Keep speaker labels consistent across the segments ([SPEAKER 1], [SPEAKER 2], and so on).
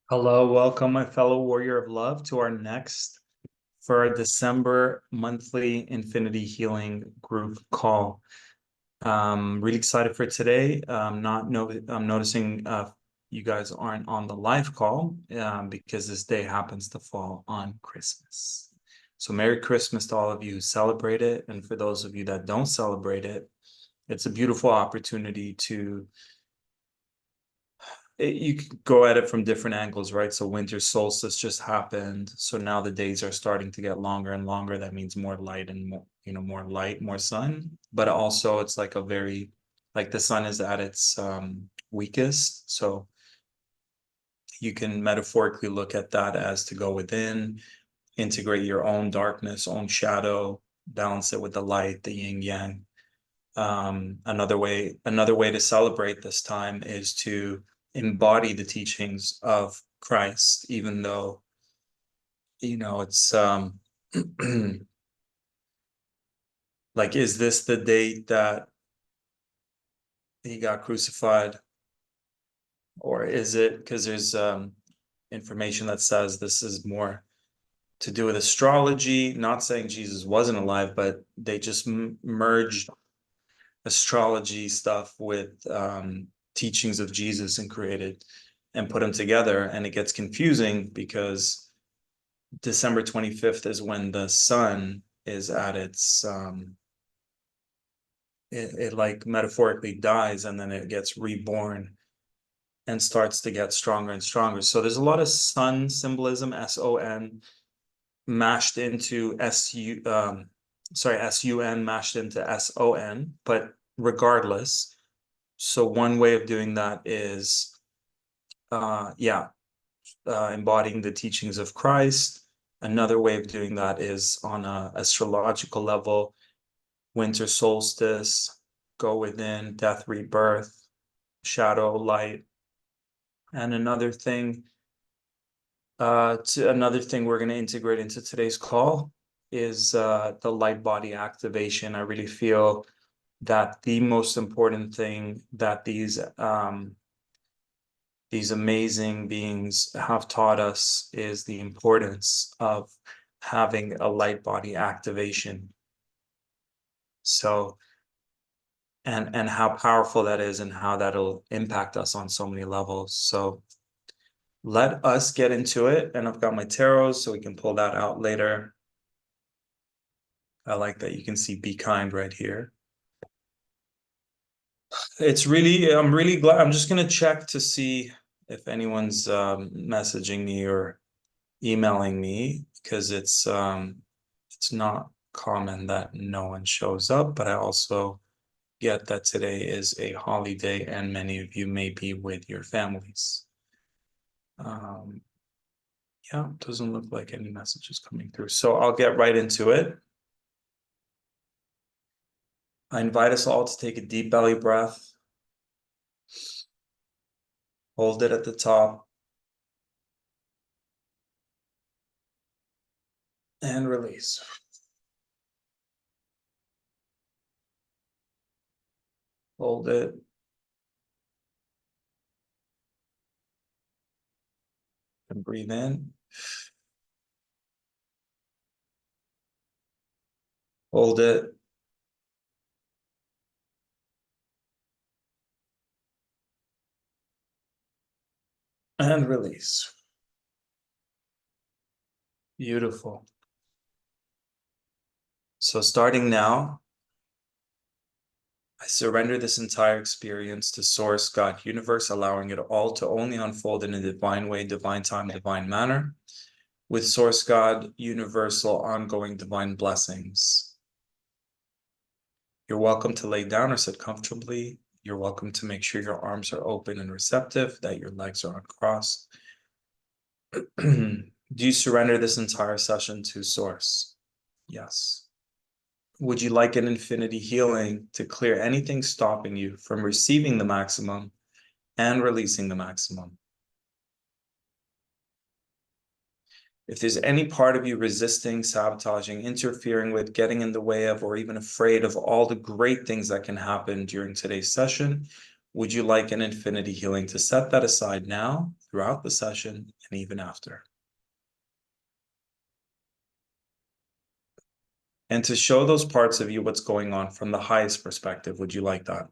[SPEAKER 1] Hello, welcome, my fellow warrior of love, to for our December monthly Infinity Healing group call. Really excited for today. I'm noticing you guys aren't on the live call because this day happens to fall on Christmas. So Merry Christmas to all of you who celebrate it, and for those of you that don't celebrate it, it's a beautiful opportunity to you could go at it from different angles, right? So winter solstice just happened. So now the days are starting to get longer and longer. That means more light and more, more light, more sun. But also it's like like the sun is at its weakest. So you can metaphorically look at that as to go within, integrate your own darkness, own shadow, balance it with the light, the yin yang. Another way to celebrate this time is to embody the teachings of Christ, even though it's like, is this the date that he got crucified, or is it because there's information that says this is more to do with astrology? Not saying Jesus wasn't alive, but they just merged astrology stuff with teachings of Jesus and created and put them together, and it gets confusing because December 25th is when the sun is at its it like metaphorically dies, and then it gets reborn and starts to get stronger and stronger. So there's a lot of sun symbolism, SON, mashed into SUN mashed into SON, but regardless. So one way of doing that is embodying the teachings of Christ. Another way of doing that is on a astrological level: winter solstice, go within, death, rebirth, shadow, light. And another thing we're going to integrate into today's call is the light body activation. I really feel that the most important thing that these amazing beings have taught us is the importance of having a light body activation. So, and how powerful that is, and how that'll impact us on so many levels. So let us get into it. And I've got my tarots, so we can pull that out later. I like that you can see "Be Kind" right here. I'm really glad. I'm just gonna check to see if anyone's messaging me or emailing me, because it's not common that no one shows up, but I also get that today is a holiday and many of you may be with your families. Yeah, doesn't look like any messages coming through, so I'll get right into it. I invite us all to take a deep belly breath, hold it at the top, and release. Hold it. And breathe in. Hold it. And release. Beautiful. So starting now, I surrender this entire experience to Source, God, Universe, allowing it all to only unfold in a divine way, divine time, divine manner, with Source, God, universal, ongoing divine blessings. You're welcome to lay down or sit comfortably. You're welcome to make sure your arms are open and receptive, that your legs are uncrossed. Do you surrender this entire session to Source? Yes. Would you like an infinity healing to clear anything stopping you from receiving the maximum and releasing the maximum? If there's any part of you resisting, sabotaging, interfering with, getting in the way of, or even afraid of all the great things that can happen during today's session, would you like an infinity healing to set that aside now, throughout the session, and even after. And to show those parts of you what's going on from the highest perspective, would you like that?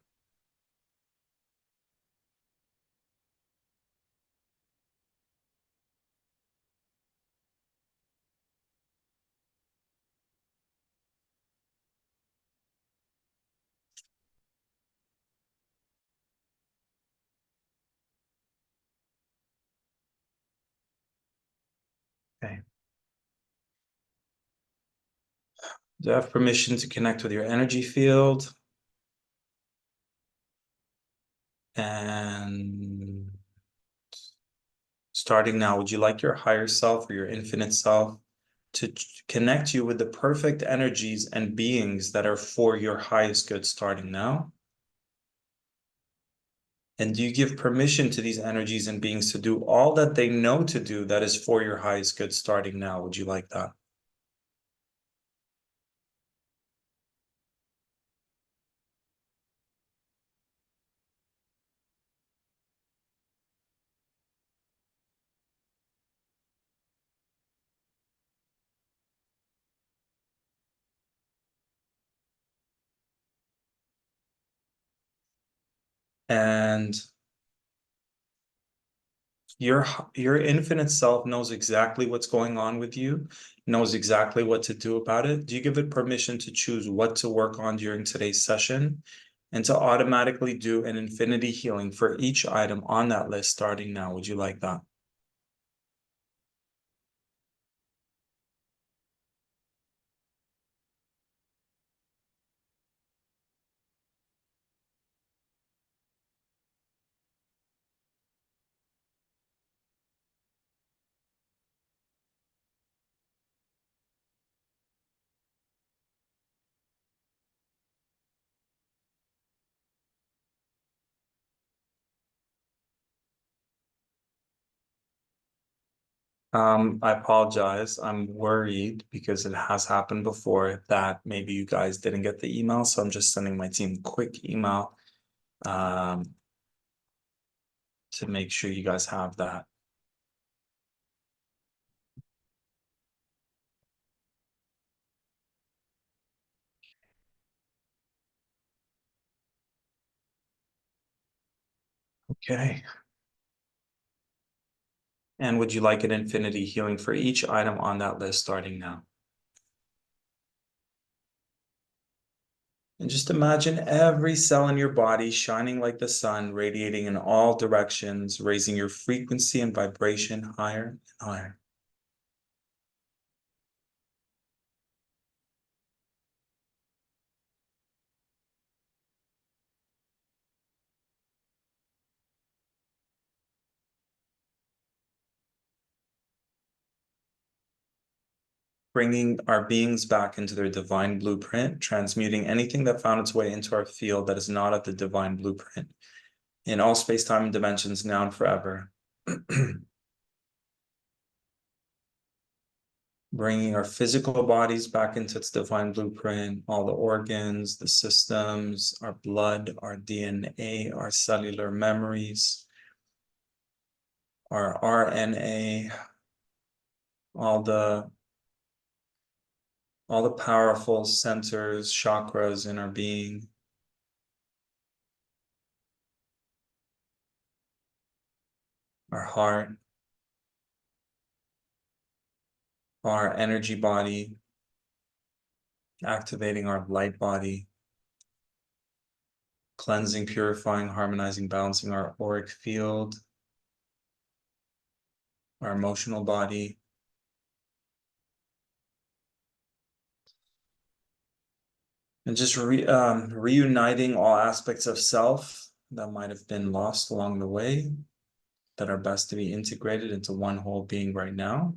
[SPEAKER 1] Okay. Do you have permission to connect with your energy field? And starting now, would you like your higher self or your infinite self to connect you with the perfect energies and beings that are for your highest good starting now? And do you give permission to these energies and beings to do all that they know to do that is for your highest good starting now? Would you like that? And your infinite self knows exactly what's going on with you, knows exactly what to do about it. Do you give it permission to choose what to work on during today's session and to automatically do an infinity healing for each item on that list starting now? Would you like that? I apologize. I'm worried because it has happened before that maybe you guys didn't get the email. So I'm just sending my team a quick email um, to make sure you guys have that. Okay. And would you like an infinity healing for each item on that list starting now? And just imagine every cell in your body shining like the sun, radiating in all directions, raising your frequency and vibration higher and higher. Bringing our beings back into their divine blueprint, transmuting anything that found its way into our field that is not of the divine blueprint in all space, time, and dimensions now and forever. Bringing our physical bodies back into its divine blueprint, all the organs, the systems, our blood, our DNA, our cellular memories, our RNA, all the powerful centers, chakras in our being, our heart, our energy body, activating our light body, cleansing, purifying, harmonizing, balancing our auric field, our emotional body, and just reuniting all aspects of self that might have been lost along the way that are best to be integrated into one whole being right now.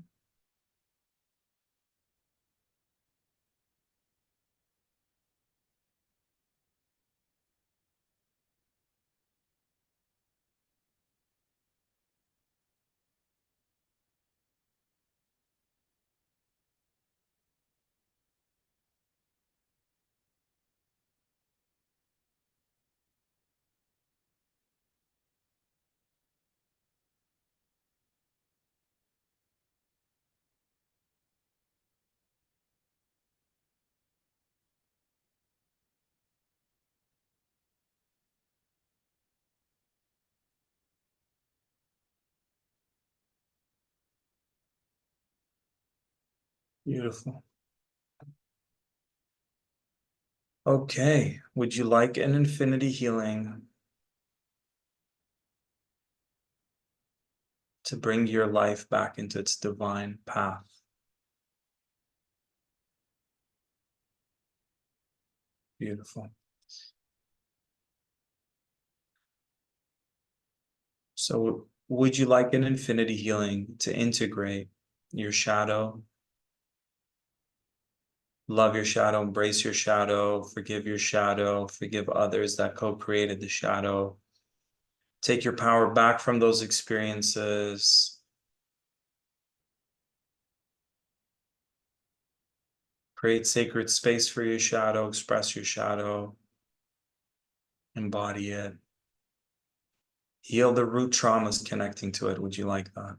[SPEAKER 1] Beautiful. Okay, would you like an infinity healing to bring your life back into its divine path? Beautiful. So, would you like an infinity healing to integrate your shadow, love your shadow, embrace your shadow, forgive others that co-created the shadow, take your power back from those experiences, create sacred space for your shadow, express your shadow, embody it, heal the root traumas connecting to it? Would you like that?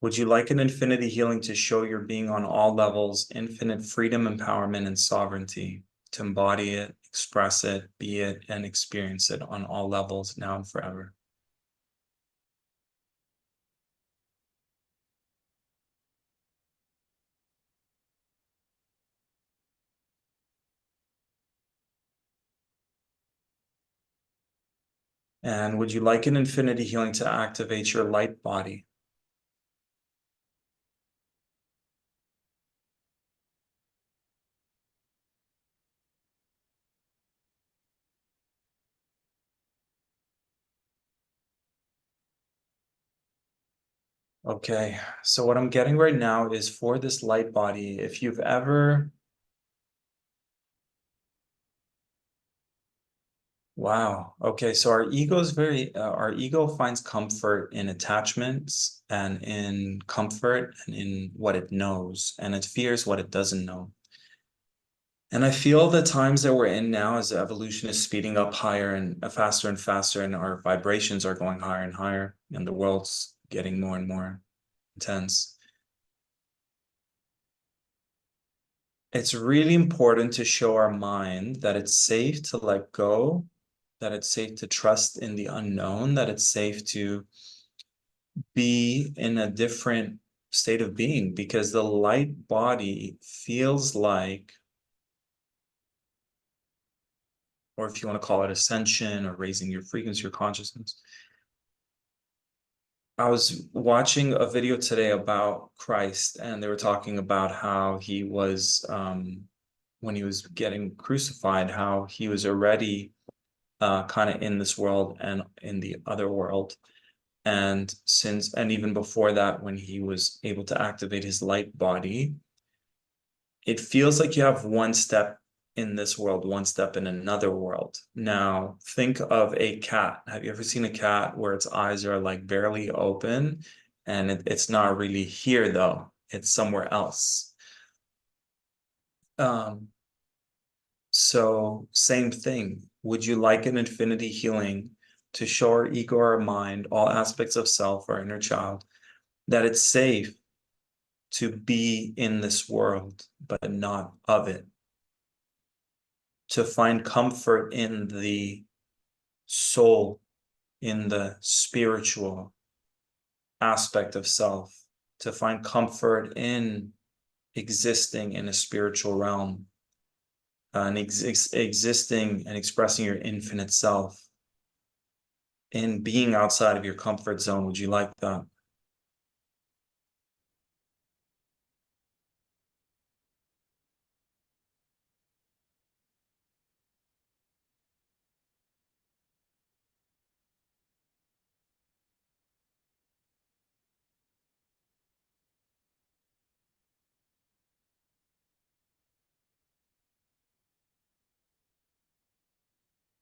[SPEAKER 1] Would you like an infinity healing to show your being on all levels, infinite freedom, empowerment, and sovereignty, to embody it, express it, be it, and experience it on all levels now and forever? And would you like an infinity healing to activate your light body? Okay, so what I'm getting right now is for this light body, if you've ever, wow, okay, so our ego finds comfort in attachments and in comfort and in what it knows, and it fears what it doesn't know. And I feel the times that we're in now as the evolution is speeding up higher and faster and faster, and our vibrations are going higher and higher, and the world's getting more and more intense. It's really important to show our mind that it's safe to let go, that it's safe to trust in the unknown, that it's safe to be in a different state of being, because the light body feels like, or if you want to call it ascension or raising your frequency or consciousness. I was watching a video today about Christ, and they were talking about how he was, when he was getting crucified, how he was already kind of in this world and in the other world. And even before that, when he was able to activate his light body, it feels like you have one step in this world, one step in another world. Now, think of a cat. Have you ever seen a cat where its eyes are like barely open and it's not really here though, it's somewhere else? Um, so same thing. Would you like an infinity healing to show our ego, our mind, all aspects of self, our inner child, that it's safe to be in this world, but not of it? To find comfort in the soul, in the spiritual aspect of self, to find comfort in existing in a spiritual realm, and existing and expressing your infinite self, in being outside of your comfort zone. Would you like that?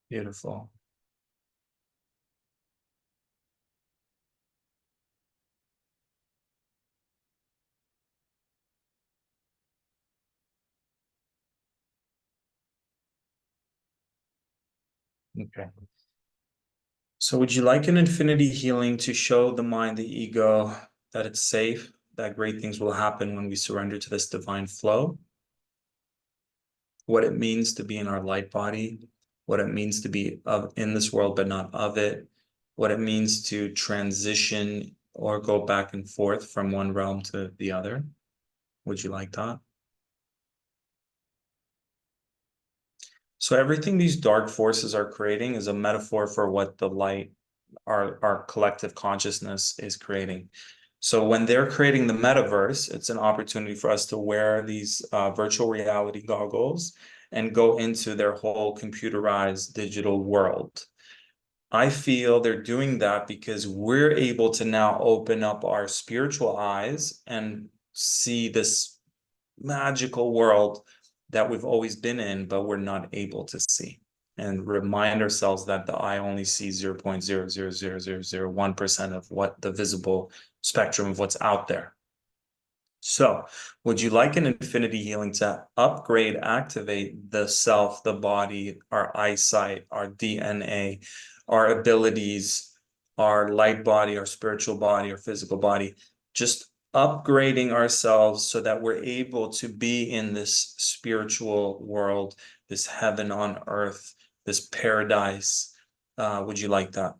[SPEAKER 1] Beautiful. Okay. So would you like an infinity healing to show the mind, the ego, that it's safe, that great things will happen when we surrender to this divine flow? what it means to be in our light body, what it means to be in this world but not of it, what it means to transition or go back and forth from one realm to the other. Would you like that? So everything these dark forces are creating is a metaphor for what the light, our collective consciousness is creating. So when they're creating the metaverse, it's an opportunity for us to wear these virtual reality goggles and go into their whole computerized digital world. I feel they're doing that because we're able to now open up our spiritual eyes and see this magical world that we've always been in, but we're not able to see. And remind ourselves that the eye only sees 0.0000001% of what the visible spectrum of what's out there. So, would you like an infinity healing to upgrade, activate the self, the body, our eyesight, our DNA, our abilities, our light body, our spiritual body, our physical body, just upgrading ourselves so that we're able to be in this spiritual world, this heaven on earth, this paradise? Would you like that?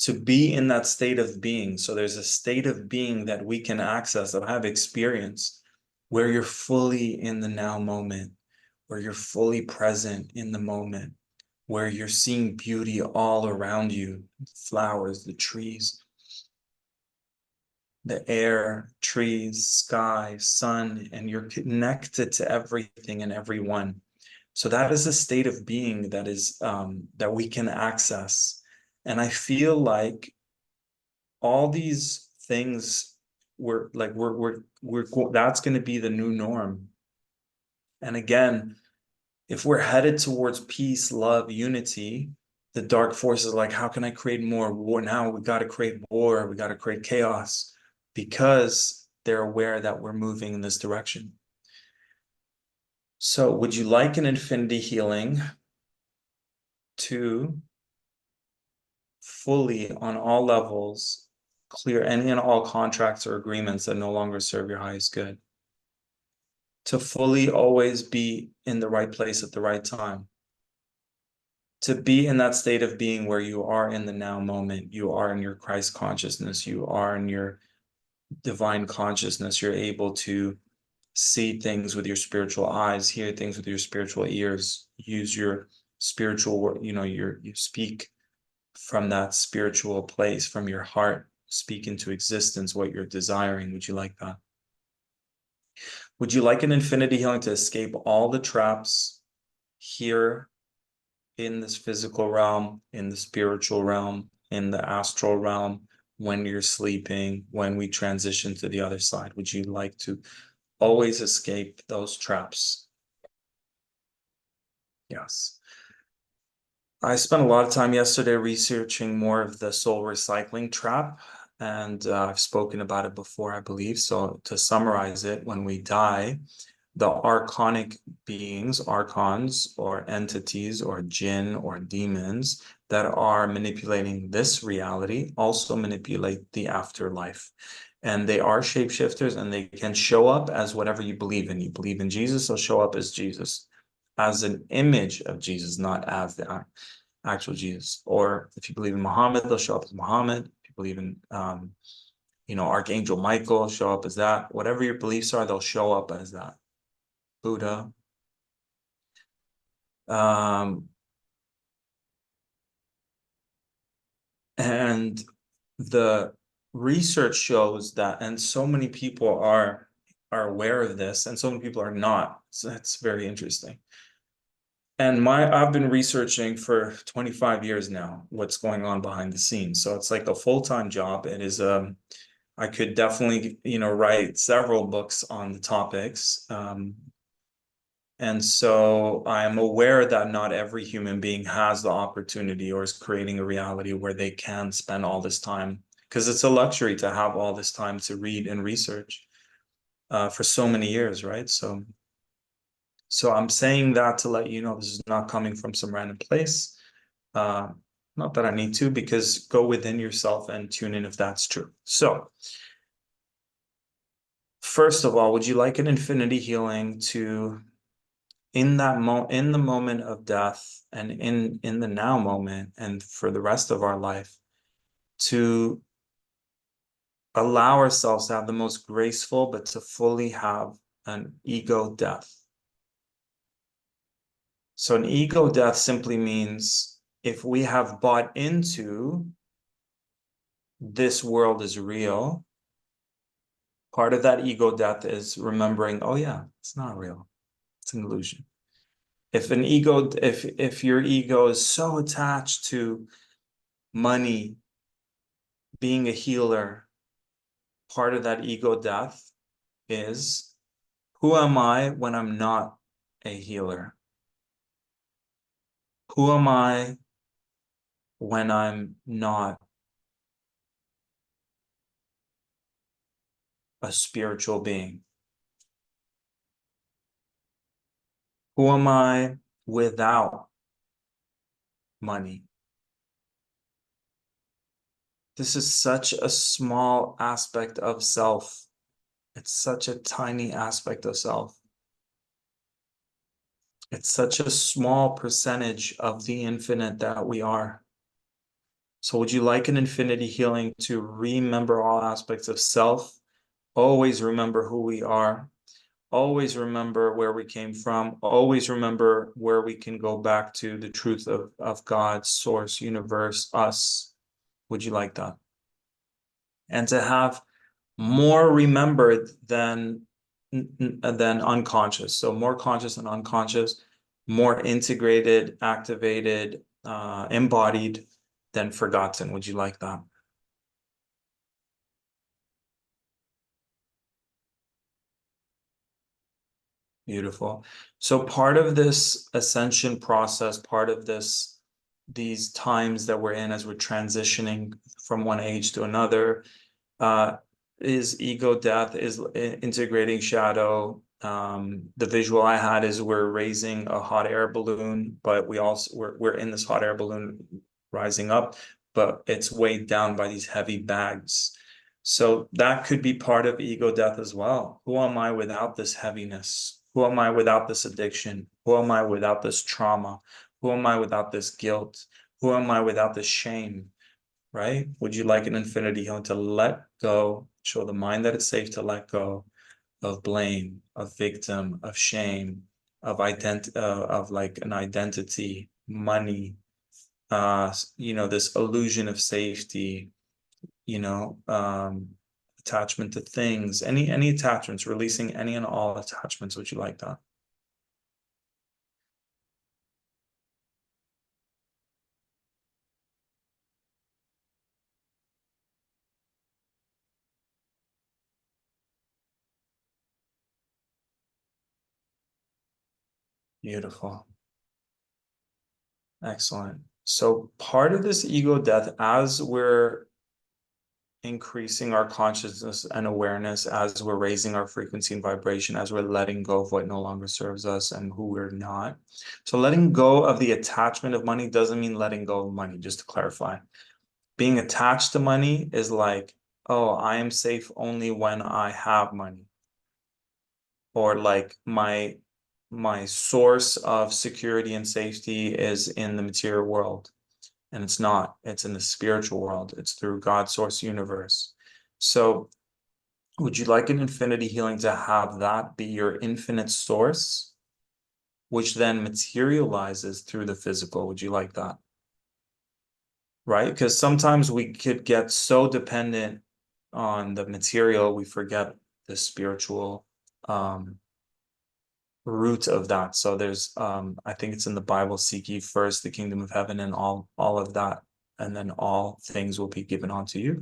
[SPEAKER 1] To be in that state of being. So there's a state of being that we can access, that I have experienced, where you're fully in the now moment, where you're fully present in the moment, where you're seeing beauty all around you, flowers, the trees, the air, trees, sky, sun, and you're connected to everything and everyone. So that is a state of being that is that we can access. And I feel like all these things we're that's going to be the new norm. And again, if we're headed towards peace, love, unity, the dark forces are like, how can I create more war? Now we got to create war, we got to create chaos, because they're aware that we're moving in this direction. So would you like an infinity healing to fully, on all levels, clear any and all contracts or agreements that no longer serve your highest good? To fully always be in the right place at the right time? To be in that state of being where you are in the now moment, you are in your Christ consciousness, you are in your divine consciousness, you're able to see things with your spiritual eyes, hear things with your spiritual ears, use your spiritual, you speak from that spiritual place, from your heart, speak into existence what you're desiring. Would you like that? Would you like an infinity healing to escape all the traps here in this physical realm, in the spiritual realm, in the astral realm, when you're sleeping, when we transition to the other side? Would you like to always escape those traps? Yes. I spent a lot of time yesterday researching more of the soul recycling trap, and I've spoken about it before, I believe. So to summarize it, when we die, the archonic beings, archons, or entities, or jinn, or demons that are manipulating this reality also manipulate the afterlife. And they are shapeshifters, and they can show up as whatever you believe in. You believe in Jesus, they'll show up as Jesus, as an image of Jesus, not as the actual Jesus. Or if you believe in Muhammad, they'll show up as Muhammad. If you believe in Archangel Michael, show up as that. Whatever your beliefs are, they'll show up as that. Buddha. Um, and the research shows that, and so many people are aware of this, and so many people are not. So that's very interesting. And I've been researching for 25 years now what's going on behind the scenes. So it's like a full-time job. It is I could definitely, write several books on the topics. And so I am aware that not every human being has the opportunity or is creating a reality where they can spend all this time, because it's a luxury to have all this time to read and research for so many years, right? So I'm saying that to let you know this is not coming from some random place. Uh, Not that I need to, because go within yourself and tune in if that's true. So, first of all, would you like an infinity healing to, in the moment of death, and in the now moment, and for the rest of our life, to allow ourselves to have the most graceful, but to fully have an ego death? So an ego death simply means if we have bought into this world is real, part of that ego death is remembering, oh yeah, it's not real. It's an illusion. If your ego is so attached to money, being a healer, part of that ego death is, who am I when I'm not a healer? Who am I when I'm not a spiritual being? Who am I without money? This is such a small aspect of self. It's such a tiny aspect of self. It's such a small percentage of the infinite that we are. So would you like an infinity healing to remember all aspects of self? Always remember who we are. Always remember where we came from. Always remember where we can go back to the truth of God, source, universe, us. Would you like that? And to have more remembered than unconscious. So more conscious than unconscious, more integrated, activated, embodied than forgotten. Would you like that? Beautiful. So part of this ascension process, part of these times that we're in as we're transitioning from one age to another, uh, is ego death, is integrating shadow. The visual I had is we're raising a hot air balloon, but we're in this hot air balloon rising up, but it's weighed down by these heavy bags. So that could be part of ego death as well. Who am I without this heaviness? Who am I without this addiction? Who am I without this trauma? Who am I without this guilt? Who am I without this shame? Right? Would you like an infinity healing to let go, show the mind that it's safe to let go of blame, of victim, of shame, of like an identity, money, this illusion of safety, you know, attachment to things, any attachments, releasing any and all attachments. Would you like that? Beautiful. Excellent. So part of this ego death, as we're increasing our consciousness and awareness, as we're raising our frequency and vibration, as we're letting go of what no longer serves us and who we're not. So letting go of the attachment of money doesn't mean letting go of money, just to clarify. Being attached to money is like, oh, I am safe only when I have money. Or like my source of security and safety is in the material world. And it's not, it's in the spiritual world. It's through God's source universe. So would you like an infinity healing to have that be your infinite source, which then materializes through the physical? Would you like that? Right? Because sometimes we could get so dependent on the material, we forget the spiritual root of that. So there's I think it's in the Bible, seek ye first the kingdom of heaven and all of that, and then all things will be given unto you.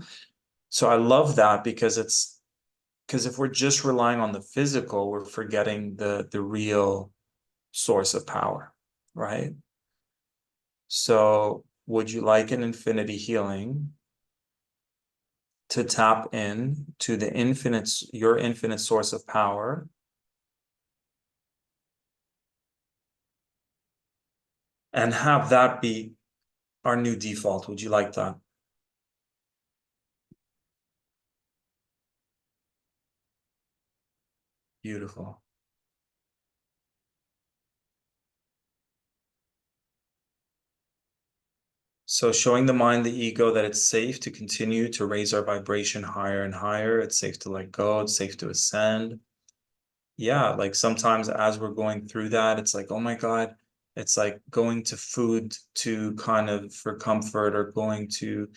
[SPEAKER 1] So I love that because if we're just relying on the physical, we're forgetting the real source of power, right? So would you like an infinity healing to tap in to the infinite, your infinite source of power, and have that be our new default. Would you like that? Beautiful. So showing the mind, the ego, that it's safe to continue to raise our vibration higher and higher. It's safe to let go. It's safe to ascend. Yeah, like sometimes as we're going through that, it's like, oh my God, it's like going to food to kind of for comfort, or going to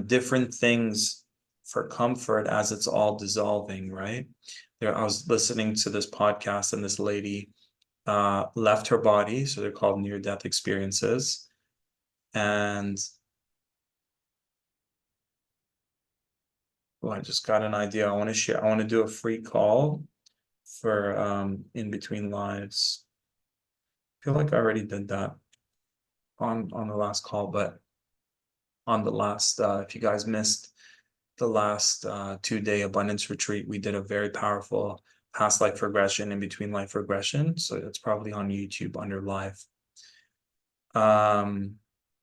[SPEAKER 1] different things for comfort as it's all dissolving, right? I was listening to this podcast, and this lady left her body, so they're called near-death experiences. And well, I just got an idea. I want to do a free call for in between lives. I feel like I already did that on the last call, but on the last if you guys missed the last 2-day abundance retreat, we did a very powerful past life regression, in between life regression. So it's probably on YouTube under um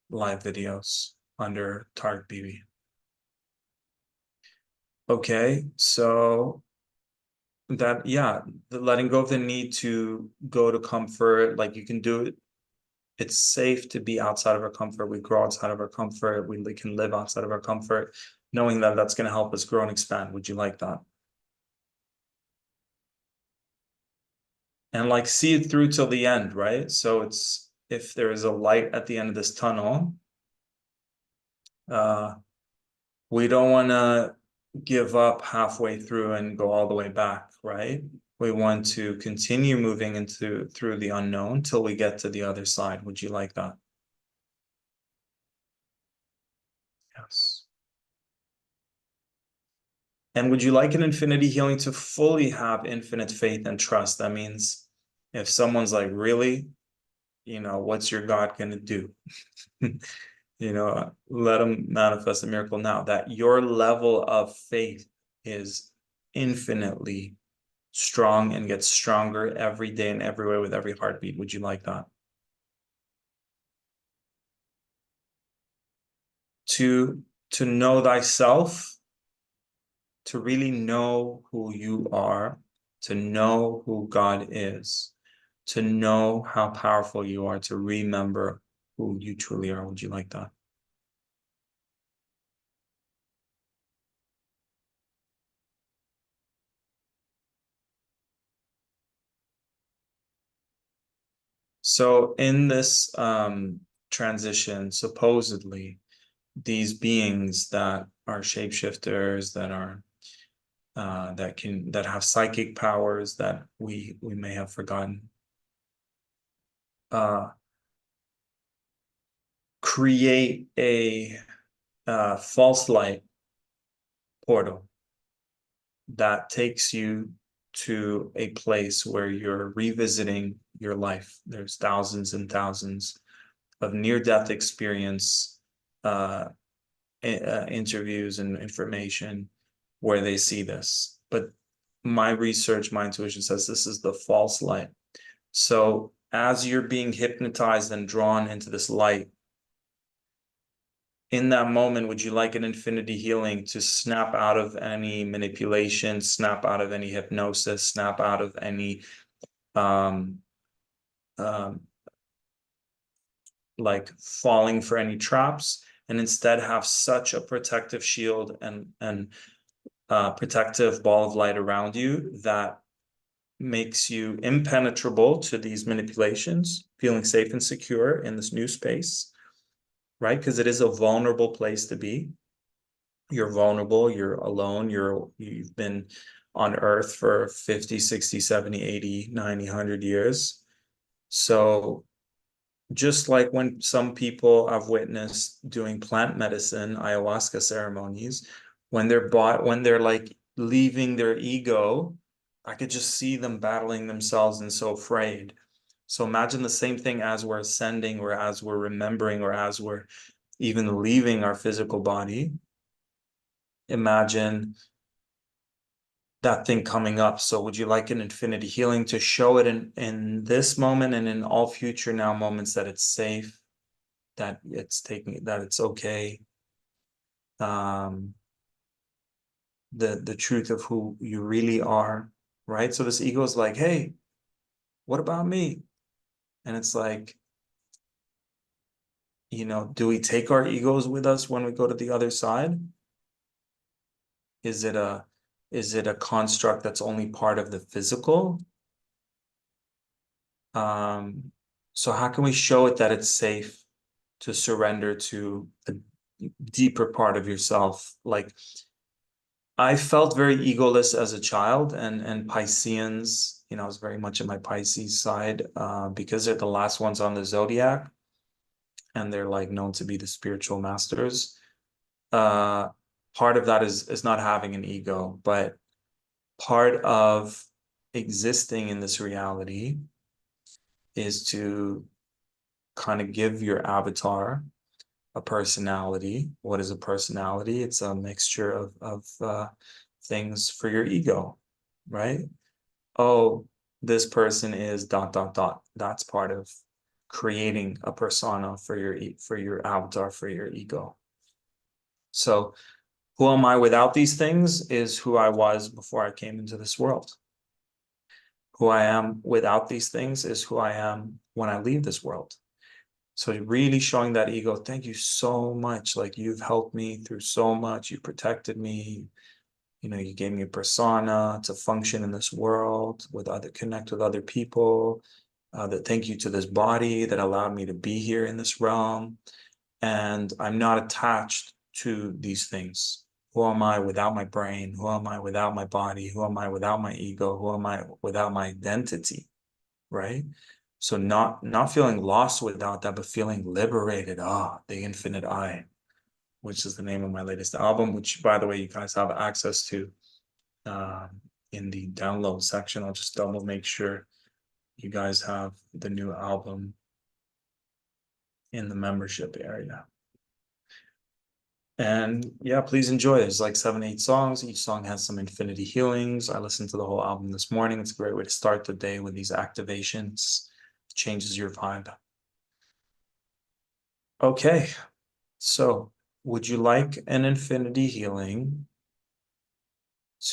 [SPEAKER 1] live videos under Tarek BB. Okay, so that, yeah, the letting go of the need to go to comfort, like you can do it. It's safe to be outside of our comfort. We grow outside of our comfort. We can live outside of our comfort, knowing that that's going to help us grow and expand. Would you like that? And like see it through till the end, right? So it's, if there is a light at the end of this tunnel, uh, we don't want to give up halfway through and go all the way back, right? We want to continue moving into through the unknown till we get to the other side. Would you like that? Yes. And would you like an infinity healing to fully have infinite faith and trust? That means if someone's like, really, what's your God going to do? Let them manifest a miracle now. That your level of faith is infinitely strong and gets stronger every day and every way with every heartbeat. Would you like that? To know thyself, to really know who you are, to know who God is, to know how powerful you are, to remember who you truly are. Would you like that? So in this transition, supposedly, these beings that are shapeshifters, that have psychic powers that we may have forgotten, uh, create a false light portal that takes you to a place where you're revisiting your life. There's thousands and thousands of near-death experience interviews and information where they see this. But my research, my intuition says this is the false light. So as you're being hypnotized and drawn into this light, in that moment, would you like an infinity healing to snap out of any manipulation, snap out of any hypnosis, snap out of any um, um, like falling for any traps, and instead have such a protective shield and protective ball of light around you that makes you impenetrable to these manipulations, feeling safe and secure in this new space, right? Because it is a vulnerable place to be. You're vulnerable, you're alone, you've been on earth for 50, 60, 70, 80, 90, 100 years. So just like when some people I've witnessed doing plant medicine, ayahuasca ceremonies, when they're like leaving their ego, I could just see them battling themselves and so afraid. So imagine the same thing as we're ascending, or as we're remembering, or as we're even leaving our physical body. Imagine that thing coming up. So would you like an infinity healing to show it in this moment and in all future now moments that it's safe, that it's okay. The truth of who you really are, right? So this ego is like, hey, what about me? And it's like, do we take our egos with us when we go to the other side? Is it a construct that's only part of the physical? So how can we show it that it's safe to surrender to a deeper part of yourself? Like, I felt very egoless as a child, and Pisceans, I was very much in my Pisces side, because they're the last ones on the zodiac, and they're like known to be the spiritual masters. Uh, Part of that is not having an ego, but part of existing in this reality is to kind of give your avatar a personality. What is a personality? It's a mixture of things for your ego, right? Oh, this person is dot dot dot. That's part of creating a persona for your avatar, for your ego. So who am I without these things is who I was before I came into this world. Who I am without these things is who I am when I leave this world. So really showing that ego, thank you so much. Like, you've helped me through so much. You protected me. You gave me a persona to function in this world connect with other people. That thank you to this body that allowed me to be here in this realm. And I'm not attached to these things. Who am I without my brain? Who am I without my body? Who am I without my ego? Who am I without my identity? Right? So not feeling lost without that, but feeling liberated. The infinite I, which is the name of my latest album, which, by the way, you guys have access to in the download section. I'll just double make sure you guys have the new album in the membership area. And yeah, please enjoy. There's like 7, 8 songs. Each song has some infinity healings. I listened to the whole album this morning. It's a great way to start the day with these activations. Changes your vibe. Okay, so would you like an infinity healing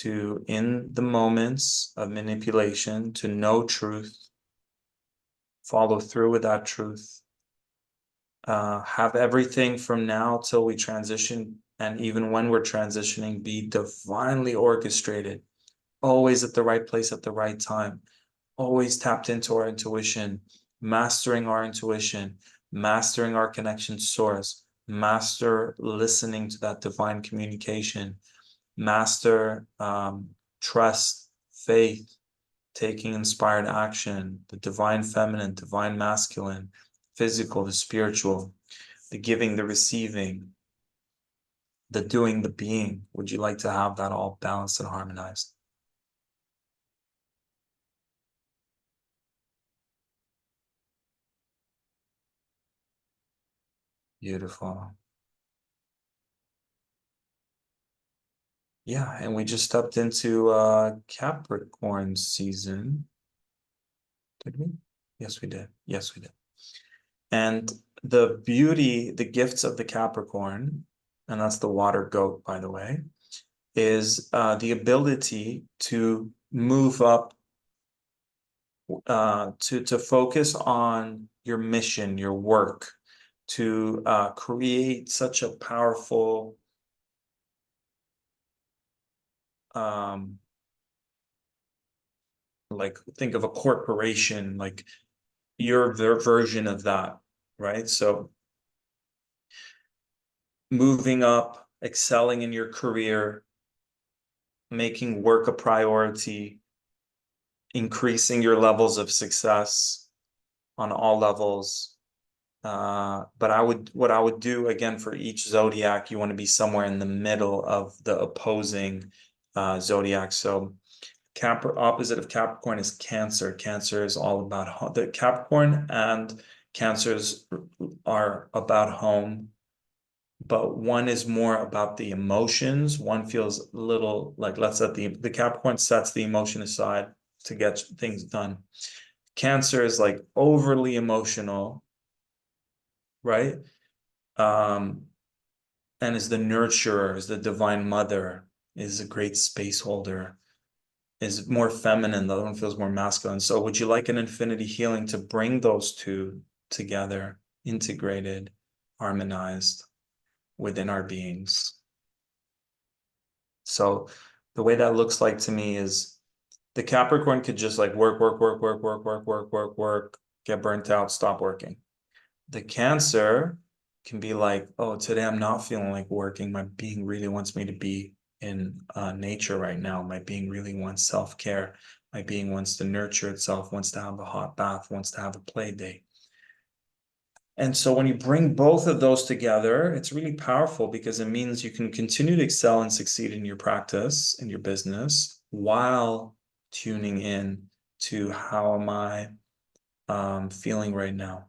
[SPEAKER 1] to, in the moments of manipulation, to know truth, follow through with that truth, have everything from now till we transition, and even when we're transitioning, be divinely orchestrated, always at the right place at the right time, always tapped into our intuition, mastering our intuition, mastering our connection source, master listening to that divine communication, master trust, faith, taking inspired action, the divine feminine, divine masculine, physical, the spiritual, the giving, the receiving, the doing, the being. Would you like to have that all balanced and harmonized? Beautiful. Yeah, and we just stepped into Capricorn season. Did we? Yes, we did. Yes, we did. And the beauty, the gifts of the Capricorn, and that's the water goat, by the way, is the ability to move up, to focus on your mission, your work, to create such a powerful um like, think of a corporation, like your version of that, right? So moving up, excelling in your career, making work a priority, increasing your levels of success on all levels. But what I would do again for each zodiac, you want to be somewhere in the middle of the opposing zodiac. So opposite of Capricorn is Cancer. Cancer is all about the Capricorn and Cancers are about home, but one is more about the emotions. One feels a little like, let's set the Capricorn sets the emotion aside to get things done. Cancer is like overly emotional, right? and is the nurturer, is the divine mother, is a great space holder, is more feminine. The other one feels more masculine. So would you like an infinity healing to bring those two together, integrated, harmonized within our beings? So the way that looks like to me is the Capricorn could just like work, get burnt out, stop working. The Cancer can be like, oh, today I'm not feeling like working. My being really wants me to be in nature right now. My being really wants self-care. My being wants to nurture itself, wants to have a hot bath, wants to have a play date. And so when you bring both of those together, it's really powerful because it means you can continue to excel and succeed in your practice, in your business, while tuning in to how am I feeling right now.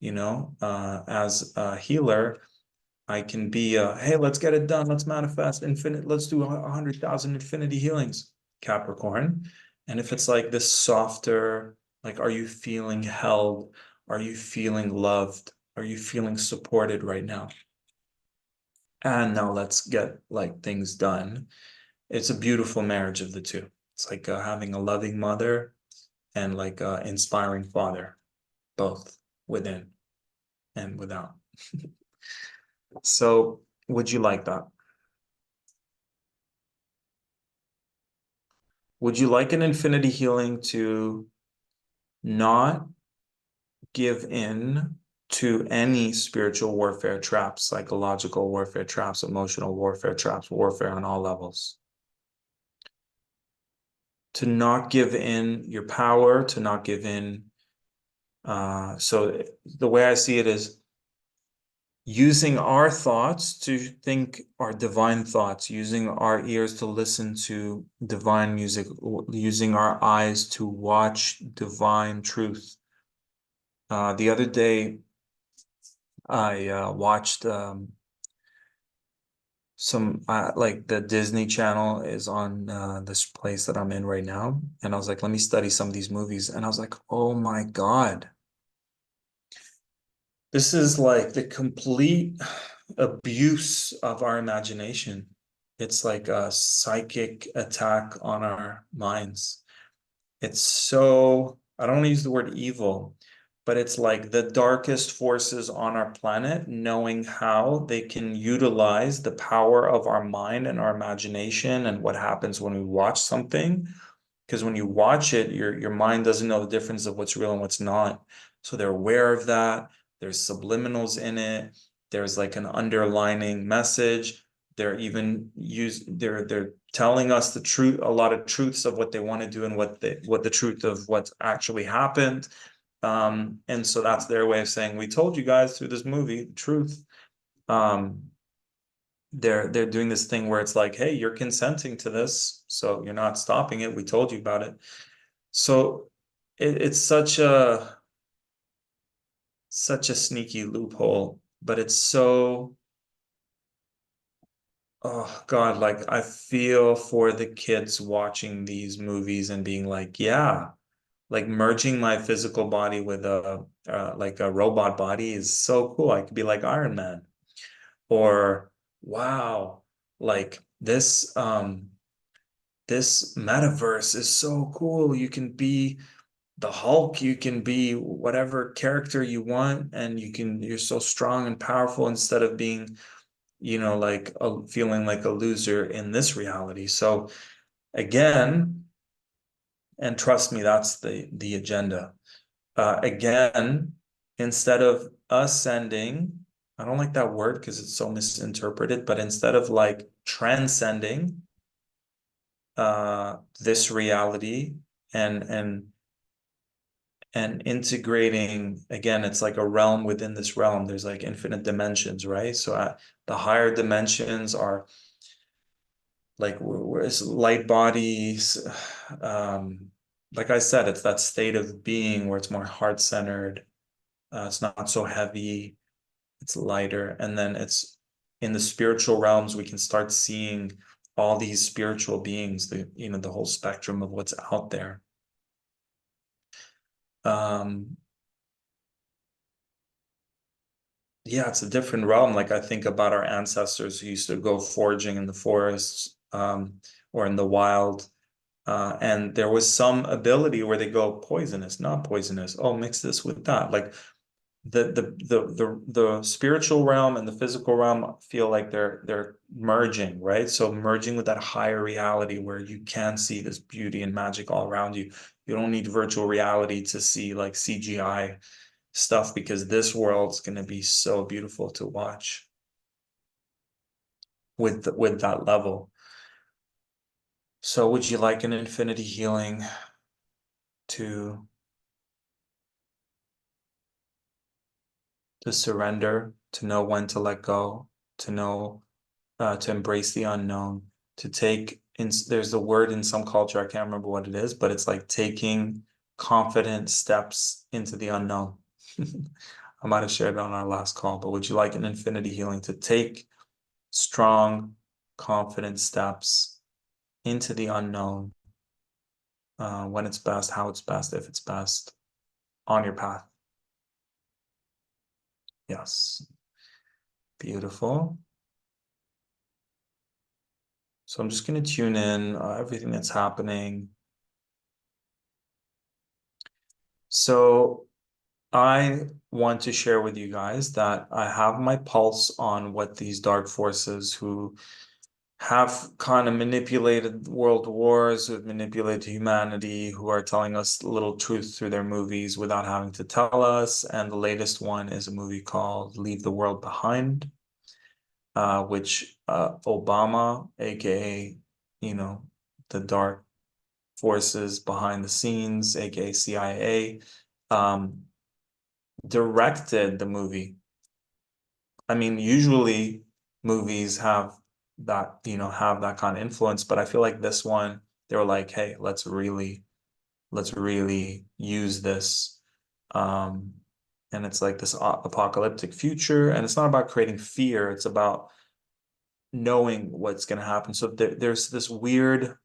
[SPEAKER 1] As a healer, I can be, hey, let's get it done. Let's manifest infinite. Let's do 100,000 infinity healings, Capricorn. And if it's like this softer, like, are you feeling held? Are you feeling loved? Are you feeling supported right now? And now let's get like things done. It's a beautiful marriage of the two. It's like having a loving mother and like inspiring father, both within and without. So would you like that? Would you like an infinity healing to not give in to any spiritual warfare traps, psychological warfare traps, emotional warfare traps, warfare on all levels? To not give in your power, to not give in. So the way I see it is using our thoughts to think our divine thoughts, using our ears to listen to divine music, using our eyes to watch divine truth. The other day, I watched some like the Disney Channel is on this place that I'm in right now, and I was like, let me study some of these movies, and I was like, oh my God, this is like the complete abuse of our imagination. It's like a psychic attack on our minds. It's so, I don't want to use the word evil, but it's like the darkest forces on our planet, knowing how they can utilize the power of our mind and our imagination and what happens when we watch something. Because when you watch it, your mind doesn't know the difference of what's real and what's not. So they're aware of that. There's subliminals in it. There's like an underlining message. They're telling us the truth, a lot of truths of what they want to do and what the truth of what's actually happened. And so that's their way of saying, we told you guys through this movie the truth. Um, they're doing this thing where it's like, hey, you're consenting to this, so you're not stopping it. We told you about it. So it's such a sneaky loophole, but it's so, oh God, like I feel for the kids watching these movies and being like, yeah, like merging my physical body with a like a robot body is so cool. I could be like Iron Man. Or wow, like this metaverse is so cool. You can be the Hulk, you can be whatever character you want, and you're so strong and powerful instead of being, like feeling like a loser in this reality. So again, and trust me, that's the agenda. Again, instead of ascending, I don't like that word because it's so misinterpreted, but instead of like transcending this reality and and and integrating, again, it's like a realm within this realm. There's like infinite dimensions, right? So the higher dimensions are like where's light bodies. Like I said, it's that state of being where it's more heart-centered. It's not so heavy, it's lighter. And then it's in the spiritual realms, we can start seeing all these spiritual beings, the whole spectrum of what's out there. Um, yeah, it's a different realm. Like I think about our ancestors who used to go foraging in the forests, or in the wild. And there was some ability where they go poisonous, not poisonous. Oh, mix this with that. Like the spiritual realm and the physical realm feel like they're merging, right? So merging with that higher reality where you can see this beauty and magic all around you. You don't need virtual reality to see like CGI stuff because this world's going to be so beautiful to watch with that level. So would you like an infinity healing to surrender, to know when to let go, to know to embrace the unknown, to take in there's a word in some culture, I can't remember what it is, but it's like taking confident steps into the unknown. I might have shared it on our last call, but would you like an infinity healing to take strong, confident steps into the unknown, when it's best, how it's best, if it's best, on your path? Yes. Beautiful. So I'm just going to tune in everything that's happening. So I want to share with you guys that I have my pulse on what these dark forces who have kind of manipulated world wars, who have manipulated humanity, who are telling us little truths through their movies without having to tell us. And the latest one is a movie called Leave the World Behind, which Obama, aka, you know, the dark forces behind the scenes, aka CIA, um, directed the movie. I mean, usually movies have that, have that kind of influence, but I feel like this one, they were like, hey, let's really use this. Um, and it's like this apocalyptic future, and it's not about creating fear, it's about knowing what's going to happen. So there's this weird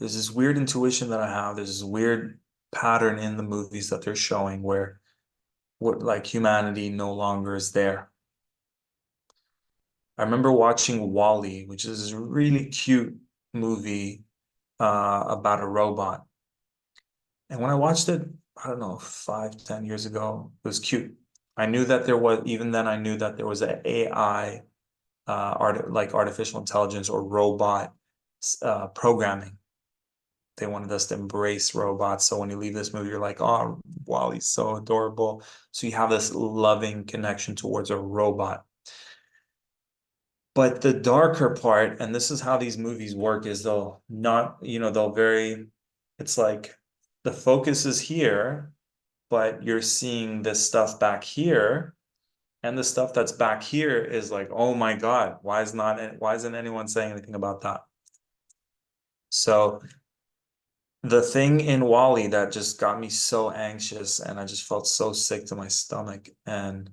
[SPEAKER 1] intuition that I have. There's this weird pattern in the movies that they're showing where what like humanity no longer is there. I remember watching Wall-E, which is a really cute movie about a robot. And when I watched it, I don't know, 5, 10 years ago, it was cute. I knew that there was, even then, I knew that there was an AI, like artificial intelligence or robot programming. They wanted us to embrace robots. So when you leave this movie, you're like, oh, Wall-E's so adorable. So you have this loving connection towards a robot. But the darker part, and this is how these movies work, is they'll not, it's like the focus is here, but you're seeing this stuff back here. And the stuff that's back here is like, oh my God, why isn't anyone saying anything about that? So the thing in Wall-E that just got me so anxious and I just felt so sick to my stomach. And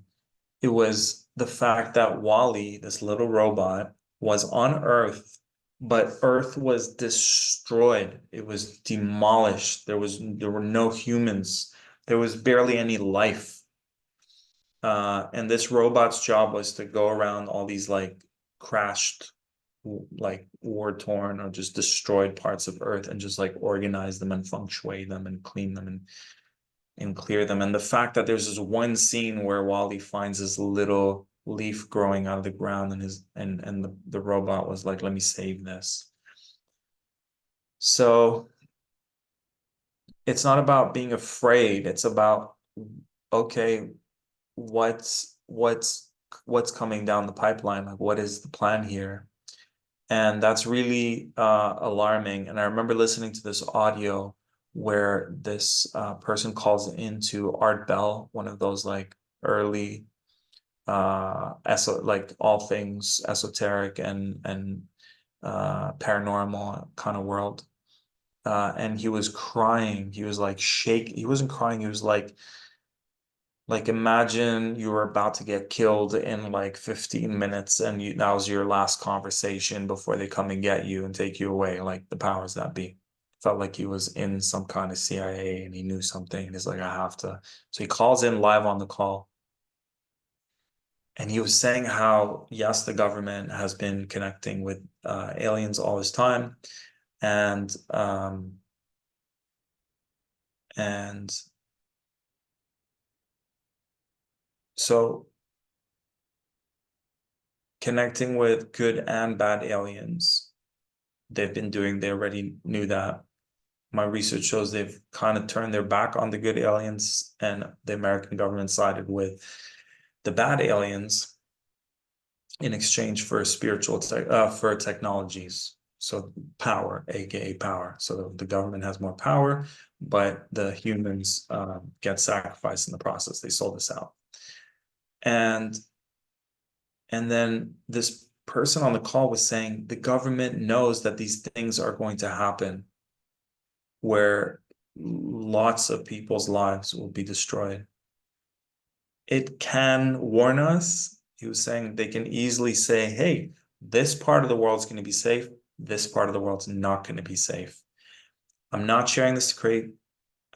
[SPEAKER 1] it was the fact that Wall-E, this little robot, was on Earth, but Earth was destroyed. It was demolished. There were no humans. There was barely any life. And this robot's job was to go around all these like crashed, like war-torn or just destroyed parts of Earth and just like organize them and feng shui them and clean them and clear them. And the fact that there's this one scene where Wally finds this little leaf growing out of the ground and the robot was like, let me save this. So it's not about being afraid. It's about, okay, what's coming down the pipeline? Like, what is the plan here? And that's really alarming. And I remember listening to this audio where this person calls into Art Bell, one of those like early like all things esoteric and paranormal kind of world. And he was crying. He was like shake. He wasn't crying. He was like imagine you were about to get killed in like 15 minutes and that was your last conversation before they come and get you and take you away, like the powers that be. Felt like he was in some kind of CIA and he knew something and he's like, I have to. So he calls in live on the call And he was saying how, yes, the government has been connecting with aliens all this time, and and so connecting with good and bad aliens. They already knew that. My research shows they've kind of turned their back on the good aliens, and the American government sided with the bad aliens in exchange for for technologies. So power, aka power. So the government has more power, but the humans get sacrificed in the process. They sold us out. And and then this person on the call was saying the government knows that these things are going to happen, where lots of people's lives will be destroyed. It can warn us. He was saying they can easily say, hey, this part of the world's going to be safe. This part of the world's not going to be safe. I'm not sharing this to create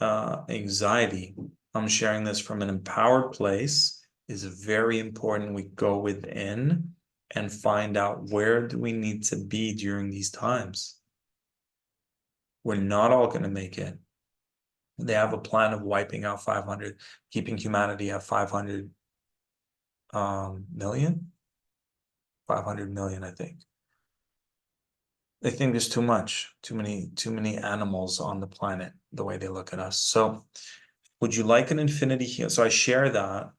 [SPEAKER 1] anxiety. I'm sharing this from an empowered place. It's very important we go within and find out where do we need to be during these times. We're not all going to make it. They have a plan of wiping out 500, keeping humanity at 500 million, 500 million, I think. They think there's too many animals on the planet, the way they look at us. So would you like an infinity heal? So I share that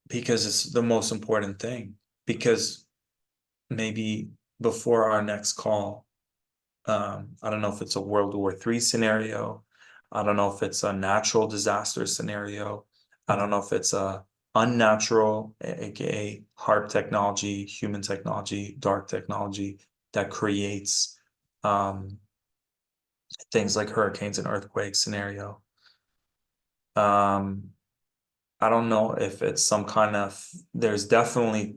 [SPEAKER 1] because it's the most important thing. Because maybe before our next call, I don't know if it's a World War III scenario. I don't know if it's a natural disaster scenario. I don't know if it's a unnatural, aka HARP technology, human technology, dark technology that creates things like hurricanes and earthquakes scenario. I don't know if it's some kind of, there's definitely,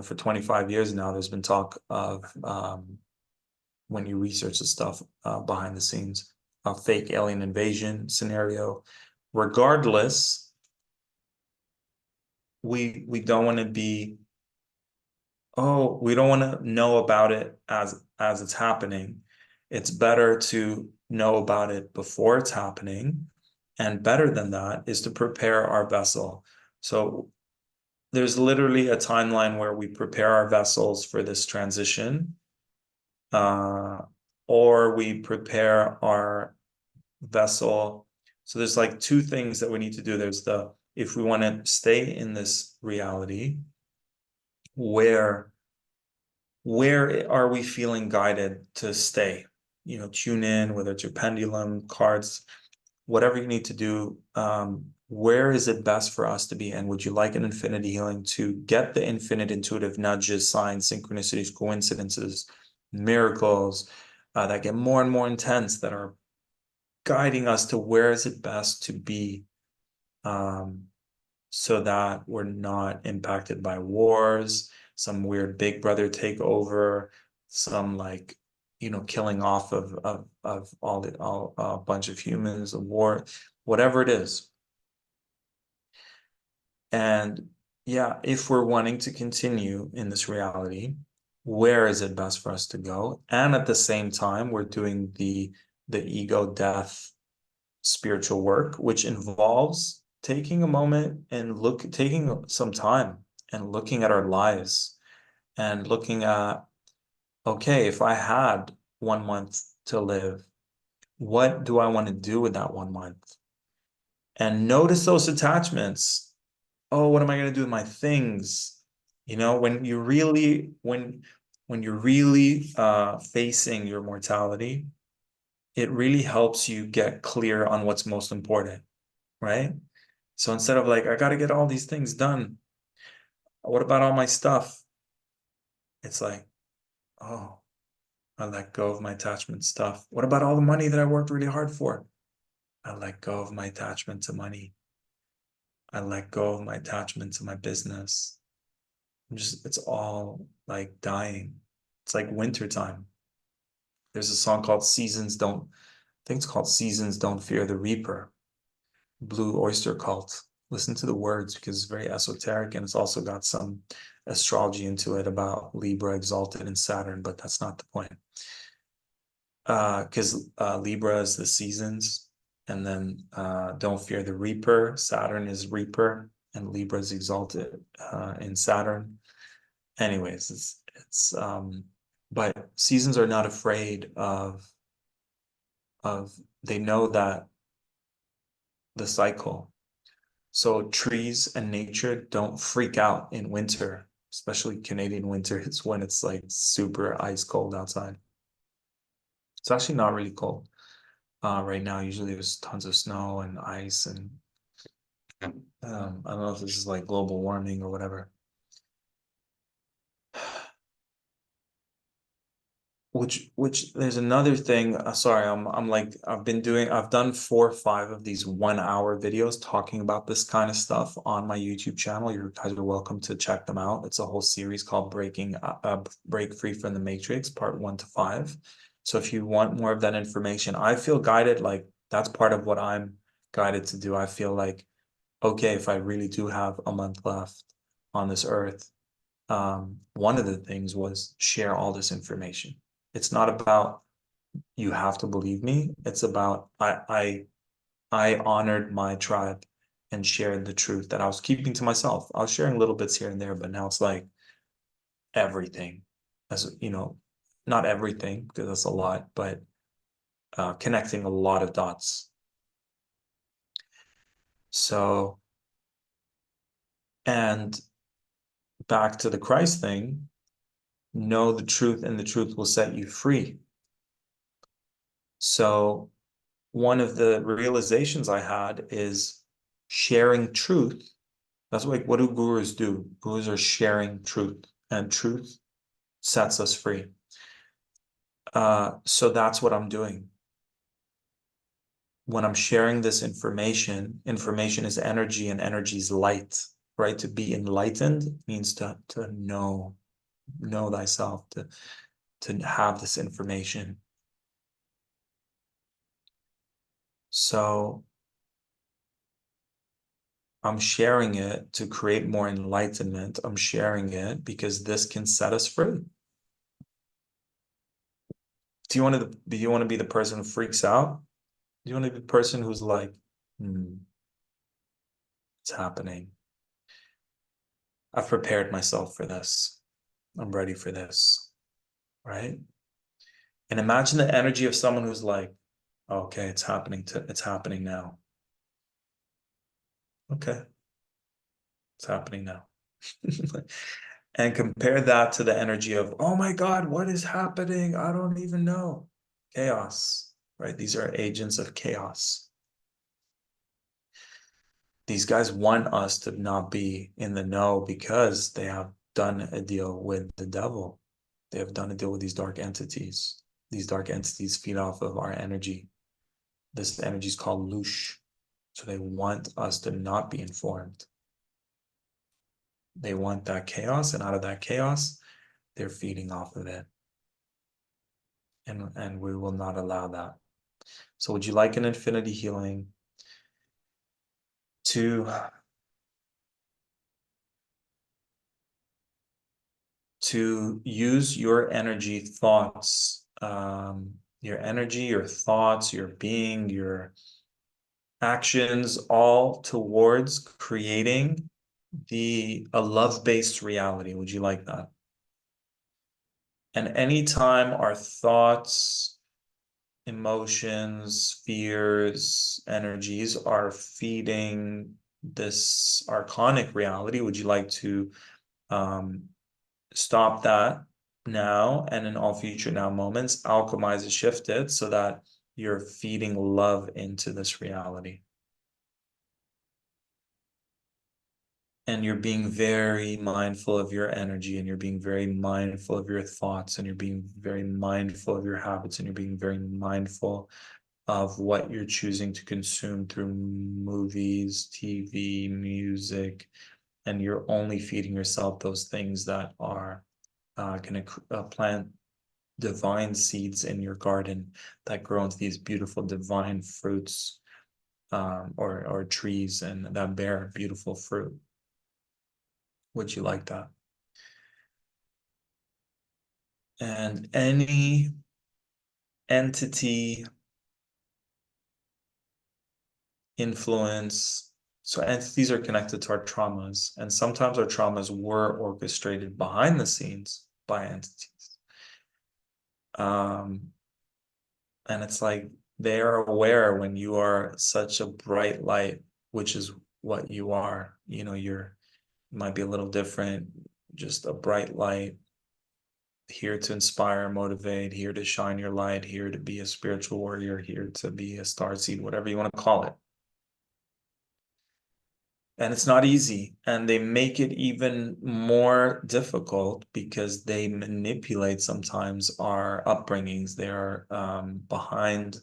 [SPEAKER 1] for 25 years now, there's been talk of when you research the stuff behind the scenes, a fake alien invasion scenario. Regardless, we don't want to be, oh, we don't want to know about it as it's happening. It's better to know about it before it's happening. And better than that is to prepare our vessel. So there's literally a timeline where we prepare our vessels for this transition, or we prepare our vessel. So there's like two things that we need to do. There's if we want to stay in this reality, where are we feeling guided to stay? Tune in, whether it's your pendulum, cards, whatever you need to do. Where is it best for us to be? And would you like an infinity healing to get the infinite intuitive nudges, signs, synchronicities, coincidences, miracles that get more and more intense, that are guiding us to where is it best to be, so that we're not impacted by wars, some weird big brother takeover, some like killing off of all a bunch of humans, a war, whatever it is. And yeah, if we're wanting to continue in this reality, where is it best for us to go? And at the same time, we're doing the ego death spiritual work, which involves taking a moment and taking some time and looking at our lives and looking at, okay, if I had 1 month to live, what do I want to do with that 1 month? And notice those attachments. Oh, what am I going to do with my things? When you're really facing your mortality, it really helps you get clear on what's most important, right? So instead of like, I got to get all these things done, what about all my stuff? It's like, oh, I let go of my attachment stuff. What about all the money that I worked really hard for? I let go of my attachment to money. I let go of my attachment to my business. It's all like dying. It's like wintertime. There's a song called Seasons Don't, I think it's called Seasons Don't Fear the Reaper, Blue Oyster Cult. listen to the words because it's very esoteric and it's also got some astrology into it about Libra exalted in Saturn, but that's not the point. Because Libra is the seasons, and then don't fear the Reaper. Saturn is Reaper, and Libra is exalted in Saturn. Anyways, it's but seasons are not afraid of they know that the cycle. So trees and nature don't freak out in winter, especially Canadian winter. It's when it's like super ice cold outside. It's actually not really cold right now. Usually there's tons of snow and ice, and I don't know if this is like global warming or whatever. Which there's another thing. Sorry, I'm like I've done 4 or 5 of these 1 hour videos talking about this kind of stuff on my YouTube channel. You guys are welcome to check them out. It's a whole series called Break Free from the Matrix, part 1 to 5. So if you want more of that information, I feel guided, like that's part of what I'm guided to do. I feel like, okay, if I really do have a month left on this earth, one of the things was share all this information. It's not about you have to believe me. It's about I honored my tribe and shared the truth that I was keeping to myself. I was sharing little bits here and there, but now it's like everything. As you know, not everything, because that's a lot, but connecting a lot of dots. So, and back to the Christ thing, know the truth and the truth will set you free. So one of the realizations I had is sharing truth. That's like, what do gurus do? Gurus are sharing truth, and truth sets us free. So that's what I'm doing. When I'm sharing this information, information is energy and energy is light, right? To be enlightened means to know thyself, to have this information. So I'm sharing it to create more enlightenment. I'm sharing it because this can set us free. Do you want to be the person who freaks out? Do you want to be the person who's like, it's happening. I've prepared myself for this. I'm ready for this, right? And imagine the energy of someone who's like, okay, it's happening now. Okay, it's happening now. And compare that to the energy of, oh my God, what is happening? I don't even know. Chaos, right? These are agents of chaos. These guys want us to not be in the know because they have done a deal with the devil. They have done a deal with these dark entities. These dark entities feed off of our energy. This energy is called Lush. So they want us to not be informed. They want that chaos, and out of that chaos, they're feeding off of it. And we will not allow that. So would you like an infinity healing to use your energy, thoughts, your energy, your thoughts, your being, your actions, all towards creating a love-based reality? Would you like that? And anytime our thoughts, emotions, fears, energies are feeding this archonic reality, would you like to stop that now and in all future now moments, alchemize and shift it so that you're feeding love into this reality? And you're being very mindful of your energy, and you're being very mindful of your thoughts, and you're being very mindful of your habits, and you're being very mindful of what you're choosing to consume through movies, TV, music, and you're only feeding yourself those things that are going to plant divine seeds in your garden that grow into these beautiful divine fruits or trees and that bear beautiful fruit. Would you like that? And any entity, influence. So entities are connected to our traumas, and sometimes our traumas were orchestrated behind the scenes by entities. And it's like they are aware when you are such a bright light, which is what you are. You know, you're might be a little different, just a bright light, here to inspire, motivate, here to shine your light, here to be a spiritual warrior, here to be a starseed, whatever you want to call it. And it's not easy. And they make it even more difficult because they manipulate sometimes our upbringings. They are behind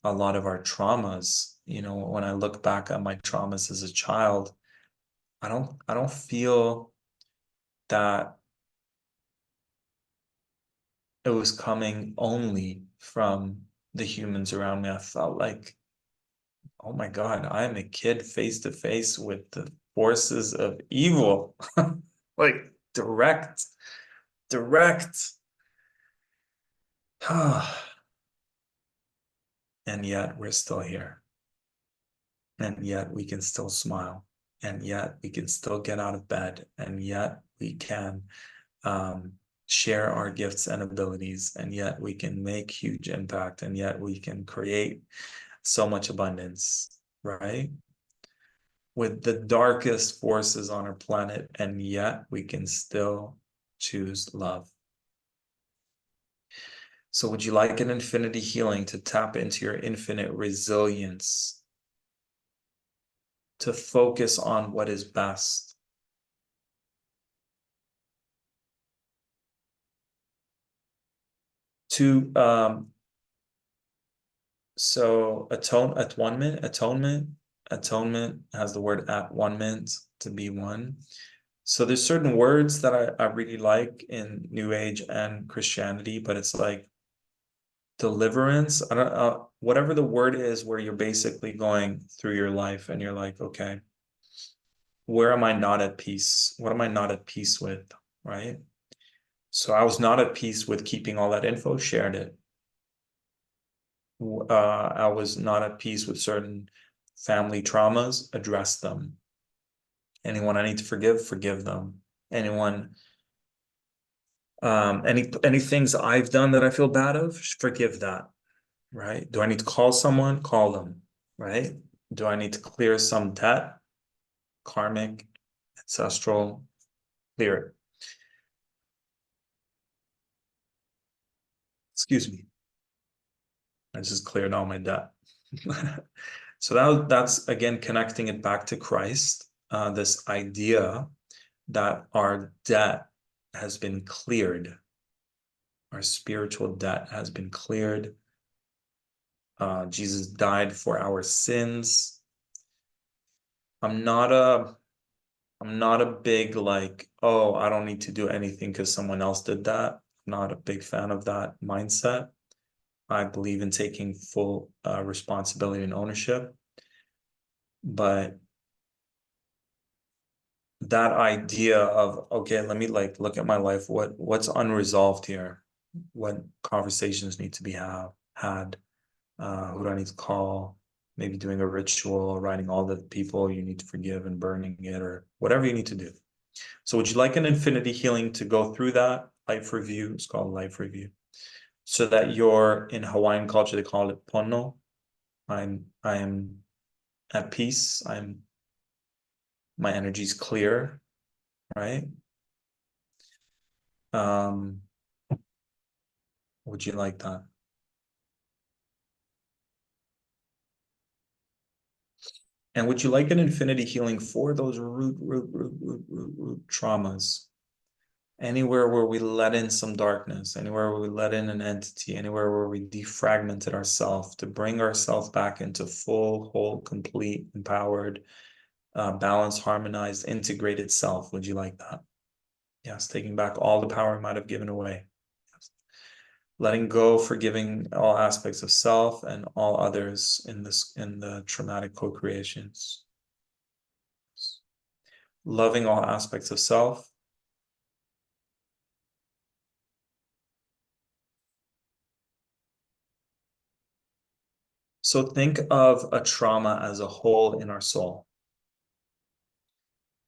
[SPEAKER 1] a lot of our traumas. You know, when I look back at my traumas as a child, I don't feel that it was coming only from the humans around me. I felt like, oh my God, I am a kid face to face with the forces of evil. Like direct, direct. And yet we're still here. And yet we can still smile. And yet we can still get out of bed. And yet we can um, share our gifts and abilities. And yet we can make huge impact. And yet we can create so much abundance, right? With the darkest forces on our planet, and yet we can still choose love. So would you like an infinity healing to tap into your infinite resilience, to focus on what is best? To so atonement has the word at one mint, to be one. So there's certain words that I really like in New Age and Christianity, but it's like deliverance. I don't whatever the word is, where you're basically going through your life and you're like, okay, where am I not at peace? What am I not at peace with? Right. So I was not at peace with keeping all that info, shared it. I was not at peace with certain family traumas, addressed them. Anyone I need to forgive, forgive them. Anyone, any things I've done that I feel bad of, forgive that. Right? Do I need to call someone? Call them. Right? Do I need to clear some debt? Karmic, ancestral, clear it. Excuse me. I just cleared all my debt. So that's again connecting it back to Christ, this idea that our debt has been cleared, our spiritual debt has been cleared. Jesus died for our sins. I'm not a I'm not a big like, oh, I don't need to do anything because someone else did that. I'm not a big fan of that mindset. I believe in taking full responsibility and ownership. But that idea of, okay, let me like look at my life. What's unresolved here? What conversations need to be had? Who do I need to call? Maybe doing a ritual, writing all the people you need to forgive and burning it, or whatever you need to do. So would you like an infinity healing to go through that life review? It's called life review. So that you're in Hawaiian culture, they call it pono. I am at peace. My energy's clear, right? Um, would you like that? And would you like an infinity healing for those root traumas? Anywhere where we let in some darkness, anywhere where we let in an entity, anywhere where we defragmented ourselves to bring ourselves back into full, whole, complete, empowered, balanced, harmonized, integrated self. Would you like that? Yes, taking back all the power we might have given away. Yes. letting go, forgiving all aspects of self and all others in the traumatic co-creations. Loving all aspects of self. So think of a trauma as a hole in our soul.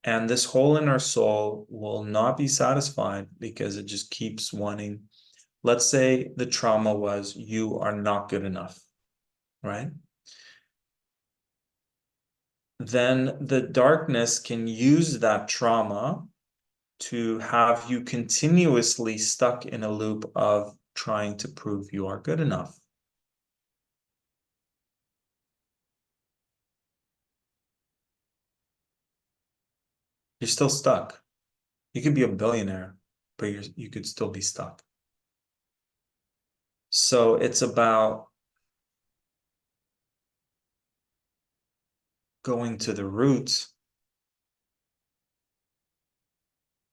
[SPEAKER 1] And this hole in our soul will not be satisfied because it just keeps wanting. Let's say the trauma was you are not good enough, right? Then the darkness can use that trauma to have you continuously stuck in a loop of trying to prove you are good enough. You're still stuck. You could be a billionaire, but you could still be stuck. So it's about going to the root,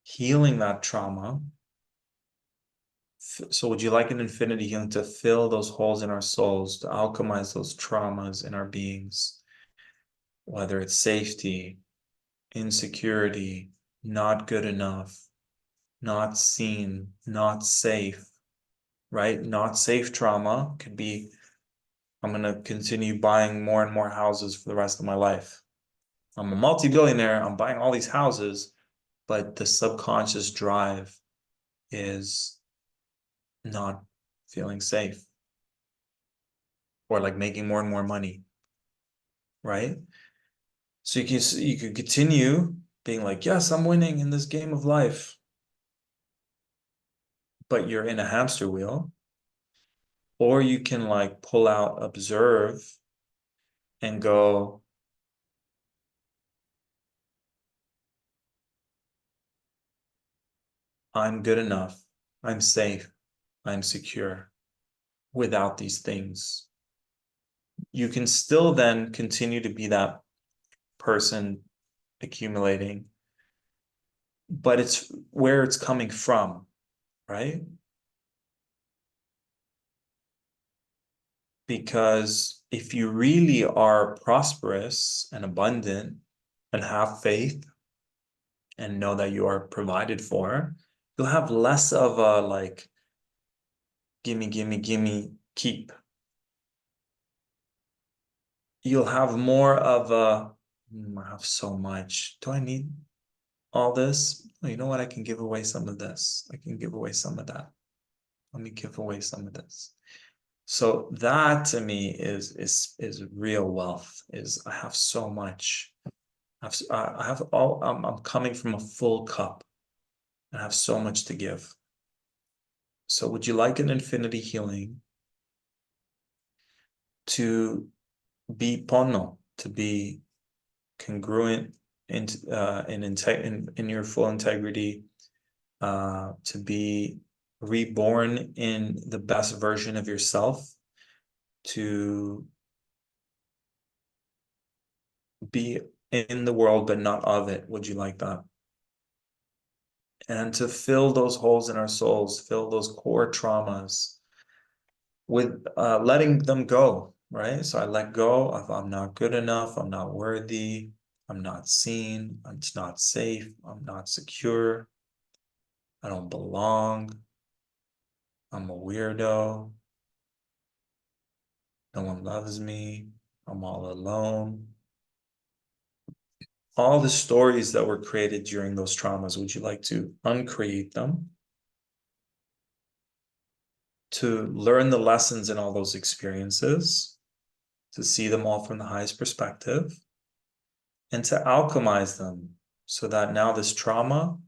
[SPEAKER 1] healing that trauma. So would you like an infinity healing to fill those holes in our souls, to alchemize those traumas in our beings, whether it's safety, insecurity, not good enough, not seen, not safe, right? Not safe trauma could be, I'm going to continue buying more and more houses for the rest of my life. I'm a multi-billionaire, I'm buying all these houses, but the subconscious drive is not feeling safe or like making more and more money, right? So you could continue being like, yes, I'm winning in this game of life, but you're in a hamster wheel. Or you can like pull out, observe, and go, I'm good enough, I'm safe, I'm secure without these things. You can still then continue to be that person accumulating, but it's where it's coming from, right? Because if you really are prosperous and abundant and have faith and know that you are provided for, you'll have less of a like, gimme, gimme, gimme, keep. You'll have more of a, I have so much. Do I need all this? Oh, you know what? I can give away some of this. I can give away some of that. Let me give away some of this. So that to me is real wealth. Is I have so much. I have all. I'm coming from a full cup. I have so much to give. So would you like an infinity healing to be pono, to be congruent in your full integrity, to be reborn in the best version of yourself, to be in the world but not of it? Would you like that? And to fill those holes in our souls, fill those core traumas with letting them go, right? So I let go of I'm not good enough, I'm not worthy, I'm not seen, I'm not safe, I'm not secure, I don't belong, I'm a weirdo, no one loves me, I'm all alone. All the stories that were created during those traumas, would you like to uncreate them? To learn the lessons in all those experiences, to see them all from the highest perspective, and to alchemize them so that now this trauma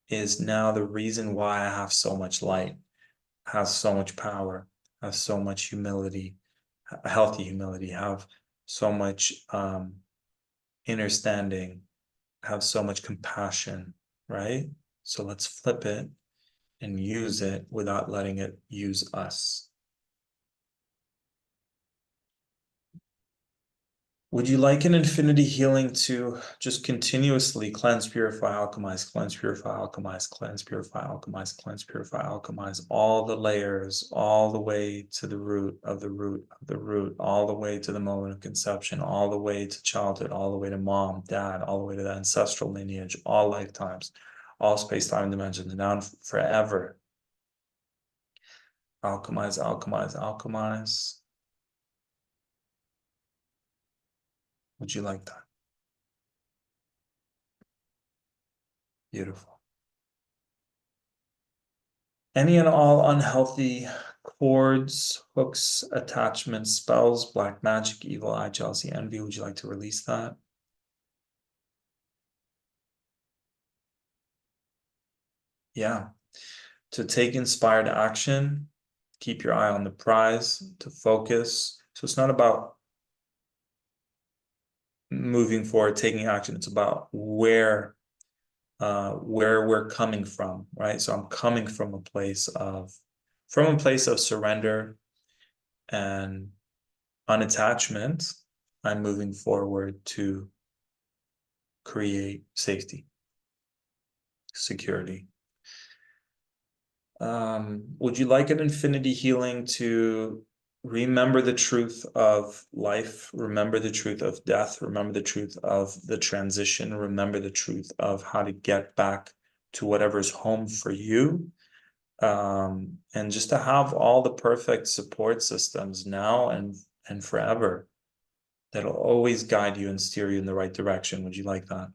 [SPEAKER 1] is now the reason why I have so much light, have so much power, have so much humility, healthy humility, have so much understanding, have so much compassion, right? So let's flip it and use it without letting it use us. Would you like an infinity healing to just continuously cleanse, purify, alchemize, cleanse, purify, alchemize, cleanse, purify, alchemize, cleanse, purify, alchemize, all the layers, all the way to the root of the root of the root, all the way to the moment of conception, all the way to childhood, all the way to mom, dad, all the way to the ancestral lineage, all lifetimes, all space, time, dimensions, and now forever. Alchemize, alchemize, alchemize. Would you like that? Beautiful. Any and all unhealthy cords, hooks, attachments, spells, black magic, evil eye, jealousy, envy. Would you like to release that? Yeah. To take inspired action, keep your eye on the prize, to focus. So it's not about moving forward, taking action. It's about where we're coming from, right? So I'm coming from a place of surrender and unattachment. I'm moving forward to create safety, security. Would you like an infinity healing to remember the truth of life, remember the truth of death, remember the truth of the transition, remember the truth of how to get back to whatever's home for you, and just to have all the perfect support systems now and forever that'll always guide you and steer you in the right direction? Would you like that?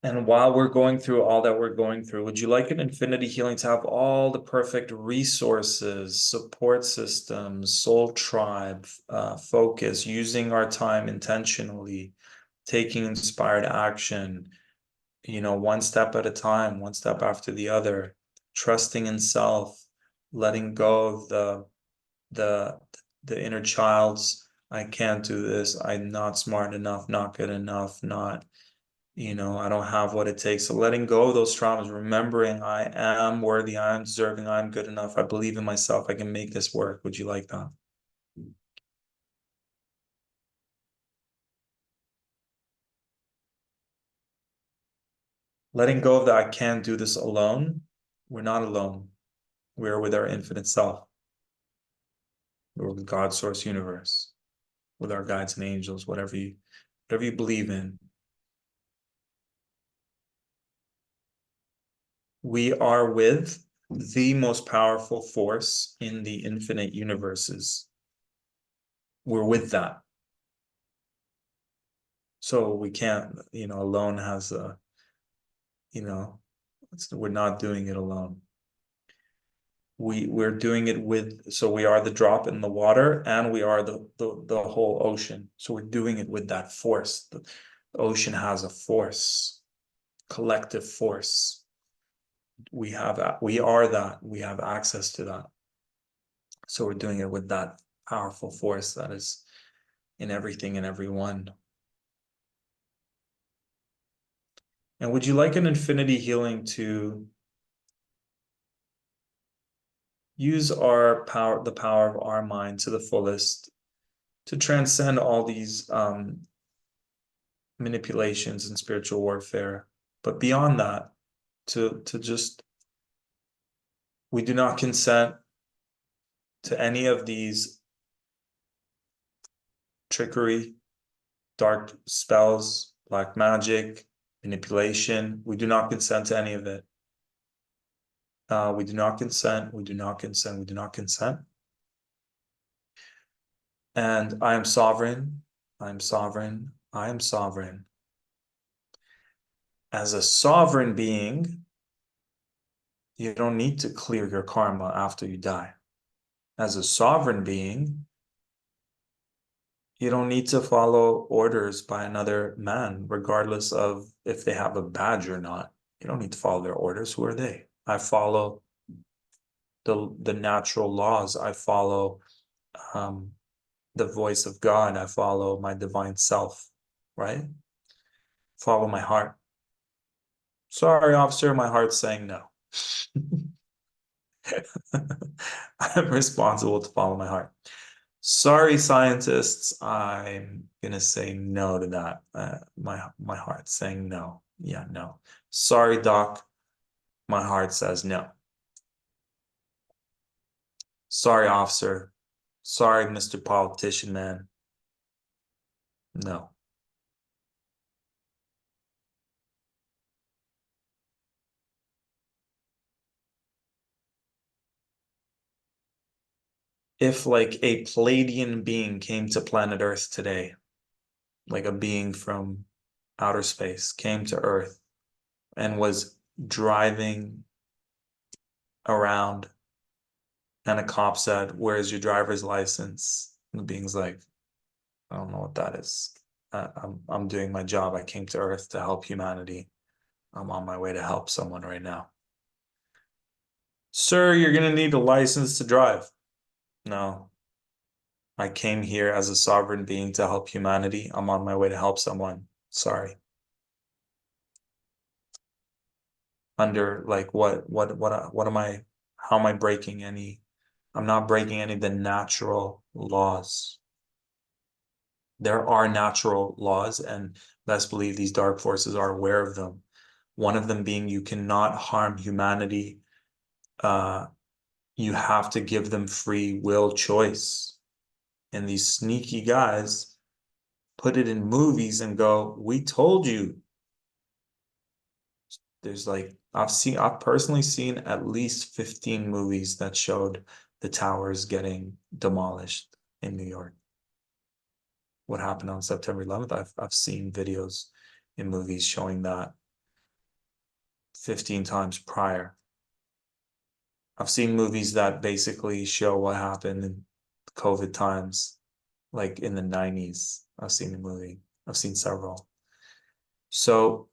[SPEAKER 1] And while we're going through all that we're going through, would you like an infinity healing to have all the perfect resources, support systems, soul tribe, focus, using our time intentionally, taking inspired action, one step at a time, one step after the other, trusting in self, letting go of the the inner child's I can't do this, I'm not smart enough, not good enough, not I don't have what it takes. So letting go of those traumas, remembering I am worthy, I am deserving, I'm good enough, I believe in myself, I can make this work. Would you like that? Letting go of that I can't do this alone. We're not alone. We're with our infinite self. We're with God, source, universe, with our guides and angels, whatever you believe in. We are with the most powerful force in the infinite universes. We're with that. So we can't, alone has a, we're not doing it alone. We're doing it with, so we are the drop in the water and we are the whole ocean. So we're doing it with that force. The ocean has a force, collective force. We are that, we have access to that. So we're doing it with that powerful force that is in everything and everyone. And would you like an infinity healing to use our power, the power of our mind to the fullest, to transcend all these manipulations and spiritual warfare, but beyond that, to just, we do not consent to any of these trickery, dark spells, black magic, manipulation. We do not consent to any of it. We do not consent, we do not consent, we do not consent. And I am sovereign, I am sovereign, I am sovereign. As a sovereign being, you don't need to clear your karma after you die. As a sovereign being, you don't need to follow orders by another man, regardless of if they have a badge or not. You don't need to follow their orders. Who are they? I follow the natural laws. I follow the voice of God. I follow my divine self, right? Follow my heart. Sorry, officer, my heart's saying no. I'm responsible to follow my heart. Sorry, scientists. I'm gonna say no to that. My heart's saying no. Yeah, no. Sorry, doc. My heart says no. Sorry, officer. Sorry, Mr. Politician Man. No. If like a Palladian being came to planet Earth today, like a being from outer space came to Earth and was driving around, and a cop said, "Where's your driver's license?" And the being's like, "I don't know what that is. I'm doing my job. I came to Earth to help humanity. I'm on my way to help someone right now." "Sir, you're gonna need a license to drive." "No, I came here as a sovereign being to help humanity. I'm on my way to help someone. Sorry." Under like what am I, how am I breaking any, I'm not breaking any of the natural laws. There are natural laws, and let's believe these dark forces are aware of them. One of them being you cannot harm humanity. Uh, you have to give them free will choice. And these sneaky guys put it in movies and go, "We told you." There's like I've personally seen at least 15 movies that showed the towers getting demolished in New York. What happened on September 11th? I've seen videos in movies showing that 15 times prior. I've seen movies that basically show what happened in COVID times, like in the 90s. I've seen a movie. I've seen several. So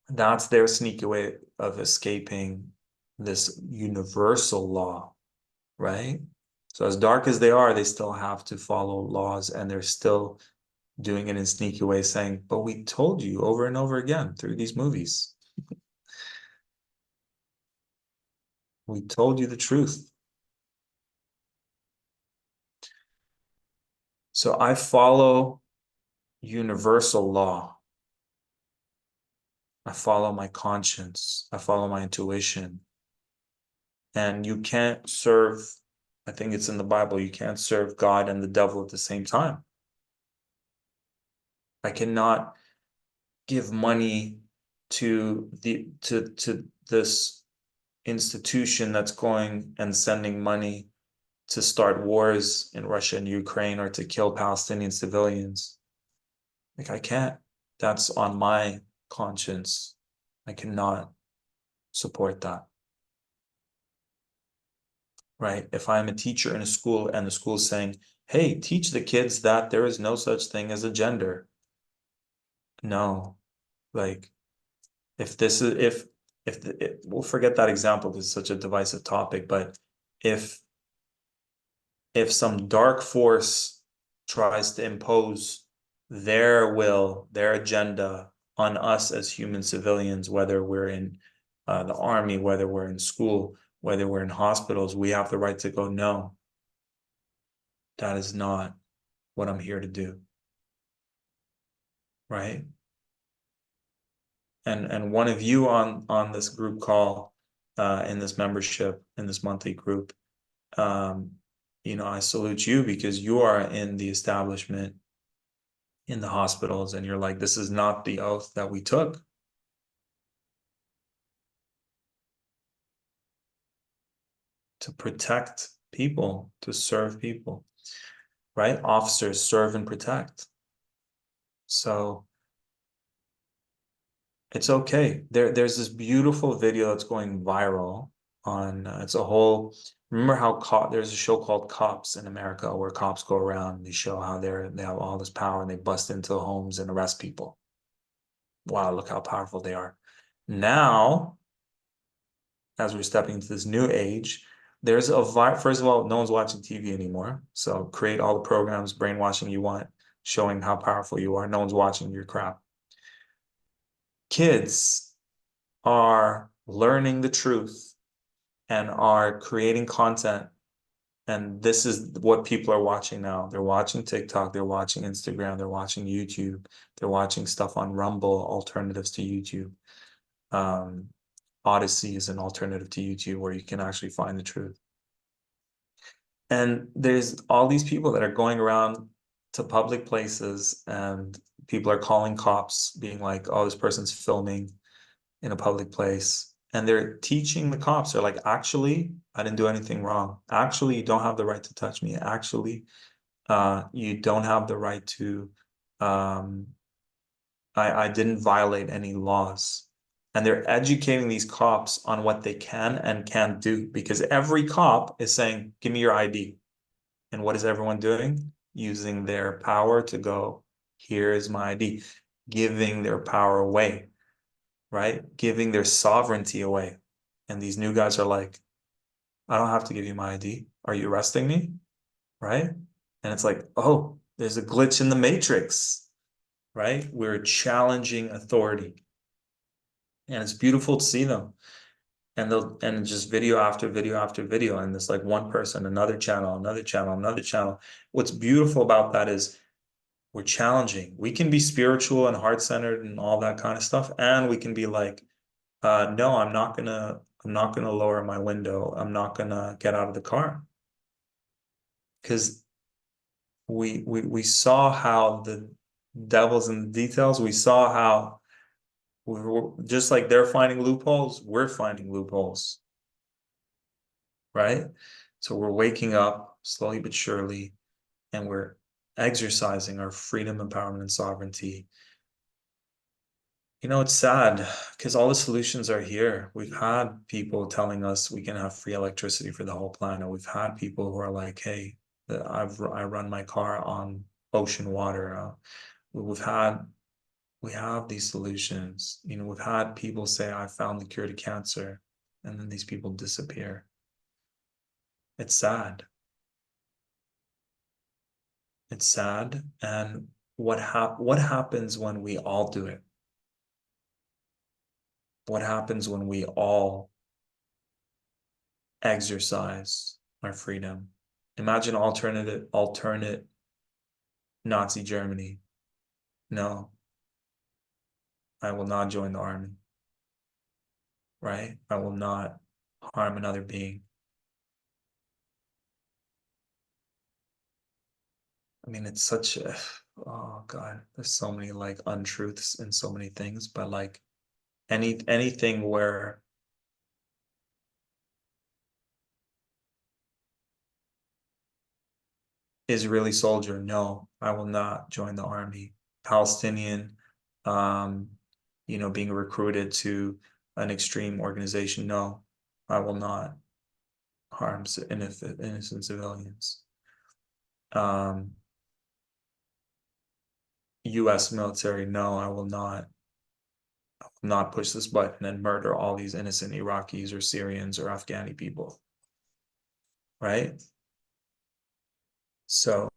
[SPEAKER 1] that's their sneaky way of escaping this universal law, right? So as dark as they are, they still have to follow laws, and they're still doing it in sneaky ways, saying, "But we told you over and over again through these movies. We told you the truth." So I follow universal law. I follow my conscience. I follow my intuition. And you can't serve, I think it's in the Bible, you can't serve God and the devil at the same time. I cannot give money to this institution that's going and sending money to start wars in Russia and Ukraine or to kill Palestinian civilians. Like I can't. That's on my conscience. I cannot support that. Right? If I'm a teacher in a school and the school's saying, "Hey, teach the kids that there is no such thing as a gender." No, like if this is we'll forget that example because it's such a divisive topic, but if if some dark force tries to impose their will, their agenda on us as human civilians, whether we're in the army, whether we're in school, whether we're in hospitals, we have the right to go, "No, that is not what I'm here to do." Right? And one of you on this group call, in this membership, in this monthly group, um, I salute you because you are in the establishment, in the hospitals, and you're like, "This is not the oath that we took." To protect people, to serve people, right? Officers serve and protect. So it's okay. There's this beautiful video that's going viral on, it's a whole, remember how there's a show called Cops in America where cops go around and they show how they have all this power and they bust into homes and arrest people. Wow, look how powerful they are. Now, as we're stepping into this new age, there's first of all, no one's watching TV anymore. So create all the programs, brainwashing you want, showing how powerful you are. No one's watching your crap. Kids are learning the truth and are creating content. And this is what people are watching now. They're watching TikTok, they're watching Instagram, they're watching YouTube, they're watching stuff on Rumble, alternatives to YouTube. Odyssey is an alternative to YouTube where you can actually find the truth. And there's all these people that are going around to public places and people are calling cops, being like, oh, this person's filming in a public place. And they're teaching the cops, they're like, actually, I didn't do anything wrong. Actually, you don't have the right to touch me. Actually, you don't have the right to, I didn't violate any laws. And they're educating these cops on what they can and can't do because every cop is saying, give me your ID. And what is everyone doing? Using their power to go, here is my ID, giving their power away, right? Giving their sovereignty away. And these new guys are like, I don't have to give you my ID. Are you arresting me? Right? And it's like, oh, there's a glitch in the matrix, right? We're challenging authority. And it's beautiful to see them. And they'll and just video after video after video. And it's like one person, another channel, another channel, another channel. What's beautiful about that is we're challenging. We can be spiritual and heart-centered and all that kind of stuff. And we can be like, no, I'm not gonna lower my window. I'm not gonna get out of the car. Because we saw how the devil's in the details. We saw how we were just like they're finding loopholes, we're finding loopholes, right? So we're waking up slowly but surely, and we're exercising our freedom, empowerment, and sovereignty. You know, it's sad because all the solutions are here. We've had people telling us we can have free electricity for the whole planet. We've had people who are like, hey, I run my car on ocean water. We've had we have these solutions. You know, we've had people say, I found the cure to cancer, and then these people disappear. It's sad. It's sad. And what happens when we all do it? What happens when we all exercise our freedom? Imagine alternate Nazi Germany. No, I will not join the army, right? I will not harm another being. I mean, it's such a, oh God, there's so many like untruths in so many things, but like anything where Israeli soldier, no, I will not join the army. Palestinian, um, you know, being recruited to an extreme organization, no, I will not harm innocent civilians. Um, US military, no, I will not push this button and murder all these innocent Iraqis or Syrians or Afghani people, right? So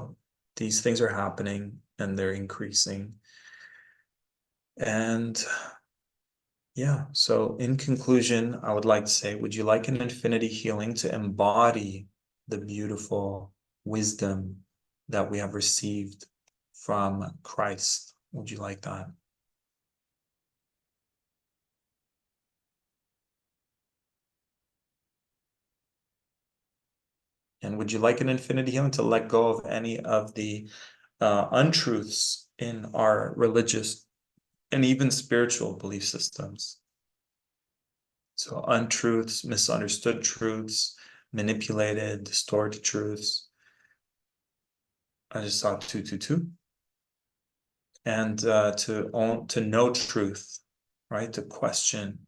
[SPEAKER 1] these things are happening and they're increasing. And yeah, so in conclusion, I would like to say, would you like an infinity healing to embody the beautiful wisdom that we have received from Christ? Would you like that? And would you like an infinity healing to let go of any of the untruths in our religious and even spiritual belief systems? So untruths, misunderstood truths, manipulated, distorted truths. I just saw 222. And to know truth, right? To question,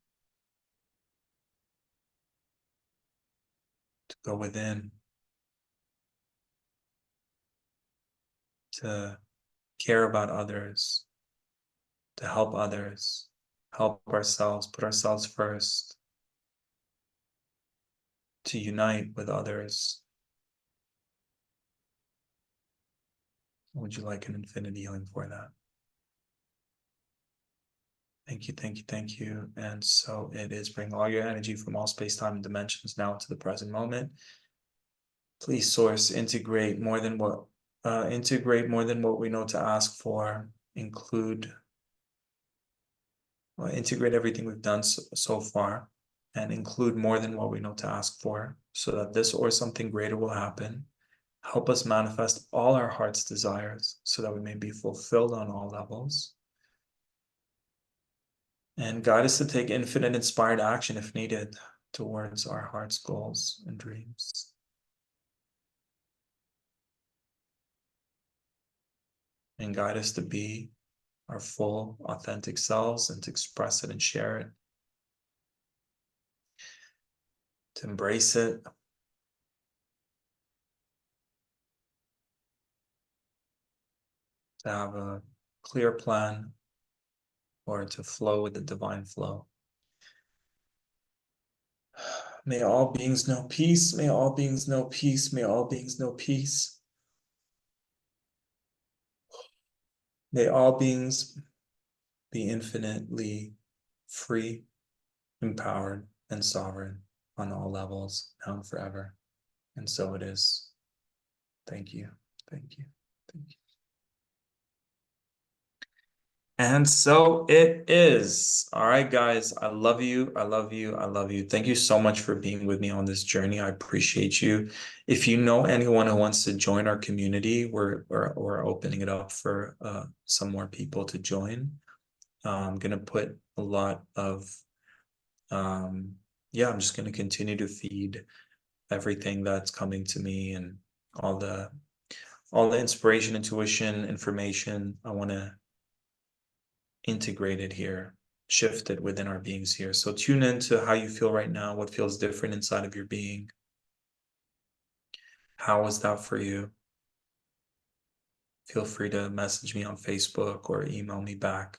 [SPEAKER 1] to go within, to care about others, to help ourselves, put ourselves first, to unite with others. Would you like an infinity healing for that? Thank you, thank you, thank you. And so it is. Bring all your energy from all space, time, and dimensions now to the present moment. Please, Source, integrate more than what we know to ask for. Integrate everything we've done so far, and include more than what we know to ask for, so that this or something greater will happen. Help us manifest all our heart's desires, so that we may be fulfilled on all levels. And guide us to take infinite inspired action if needed towards our heart's goals and dreams. And guide us to be our full, authentic selves and to express it and share it, to embrace it, to have a clear plan, or to flow with the divine flow. May all beings know peace. May all beings know peace. May all beings know peace. May all beings be infinitely free, empowered, and sovereign on all levels, now and forever. And so it is. Thank you. Thank you. Thank you. And so it is. All right, guys. I love you. I love you. I love you. Thank you so much for being with me on this journey. I appreciate you. If you know anyone who wants to join our community, we're opening it up for some more people to join. I'm gonna put a lot of yeah, I'm just gonna continue to feed everything that's coming to me, and all the inspiration, intuition, information. I want to integrated here, shifted within our beings here. So tune into how you feel right now, what feels different inside of your being. How was that for you? Feel free to message me on Facebook or email me back,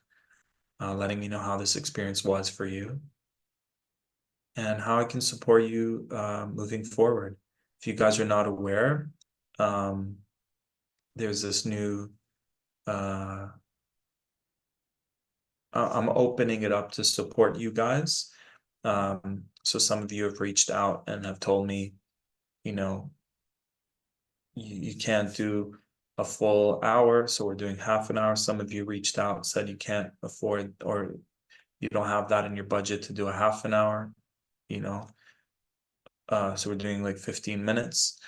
[SPEAKER 1] letting me know how this experience was for you and how I can support you moving forward. If you guys are not aware, there's this new I'm opening it up to support you guys. So some of you have reached out and have told me, you know, you can't do a full hour, so we're doing half an hour. Some of you reached out, said you can't afford, or you don't have that in your budget to do a half an hour, you know. So we're doing like 15 minutes.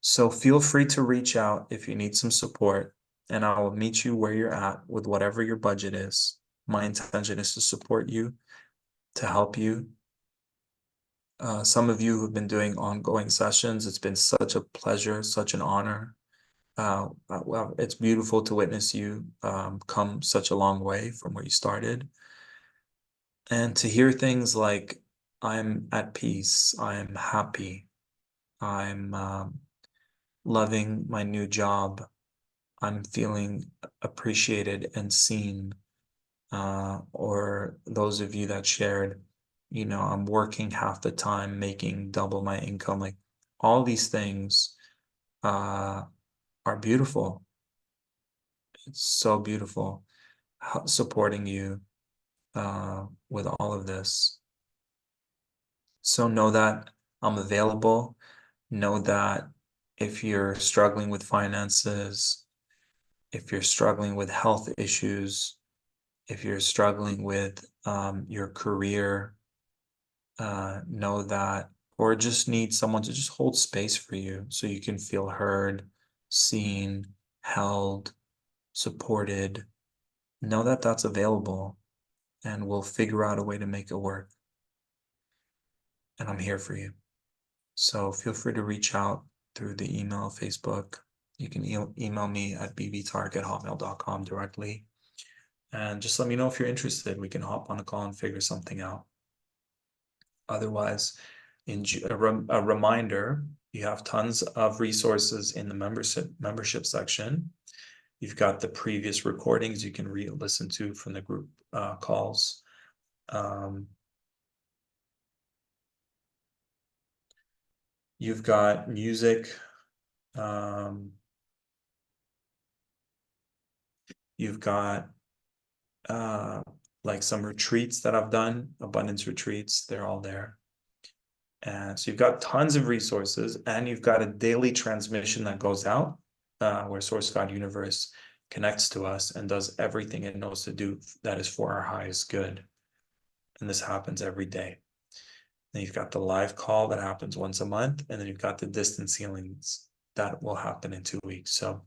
[SPEAKER 1] So feel free to reach out if you need some support, and I will meet you where you're at with whatever your budget is. My intention is to support you, to help you. Some of you who've been doing ongoing sessions, it's been such a pleasure, such an honor. Well, it's beautiful to witness you come such a long way from where you started. And to hear things like, I'm at peace, I'm happy, I'm loving my new job, I'm feeling appreciated and seen. Or those of you that shared, you know, I'm working half the time, making double my income. Like all these things are beautiful. It's so beautiful supporting you with all of this. So know that I'm available. Know that if you're struggling with finances, if you're struggling with health issues, if you're struggling with your career, know that, or just need someone to just hold space for you so you can feel heard, seen, held, supported. Know that that's available, and we'll figure out a way to make it work. And I'm here for you. So feel free to reach out through the email, Facebook. You can email me at bbtark@hotmail.com directly. And just let me know if you're interested. We can hop on a call and figure something out. Otherwise, a reminder, you have tons of resources in the membership section. You've got the previous recordings you can listen to from the group calls. You've got music. You've got like some retreats that I've done, abundance retreats, they're all there. And so you've got tons of resources, and you've got a daily transmission that goes out, where Source God Universe connects to us and does everything it knows to do that is for our highest good. And this happens every day. Then you've got the live call that happens once a month, and then you've got the distance healings that will happen in 2 weeks. So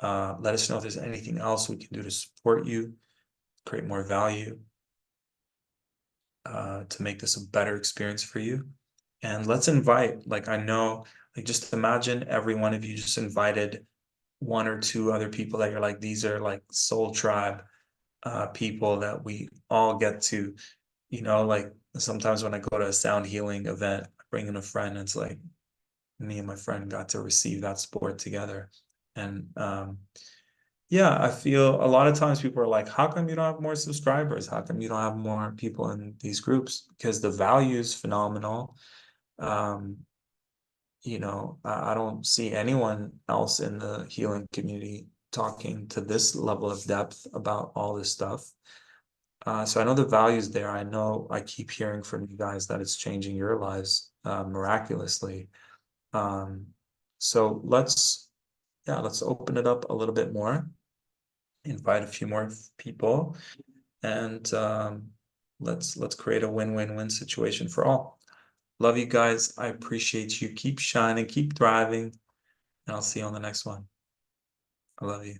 [SPEAKER 1] let us know if there's anything else we can do to support you, create more value, to make this a better experience for you. And let's invite, like, I know, like, just imagine every one of you just invited 1 or 2 other people that you're like, these are like soul tribe people that we all get to, like sometimes when I go to a sound healing event, I bring in a friend, and it's like me and my friend got to receive that support together. And yeah, I feel a lot of times people are like, how come you don't have more subscribers? How come you don't have more people in these groups? Because the value is phenomenal. Um, I don't see anyone else in the healing community talking to this level of depth about all this stuff. So I know the value's there. I know I keep hearing from you guys that it's changing your lives miraculously. Um, so let's open it up a little bit more, invite a few more people, and let's create a win-win-win situation for all. Love you guys. I appreciate you. Keep shining, keep thriving, and I'll see you on the next one. I love you.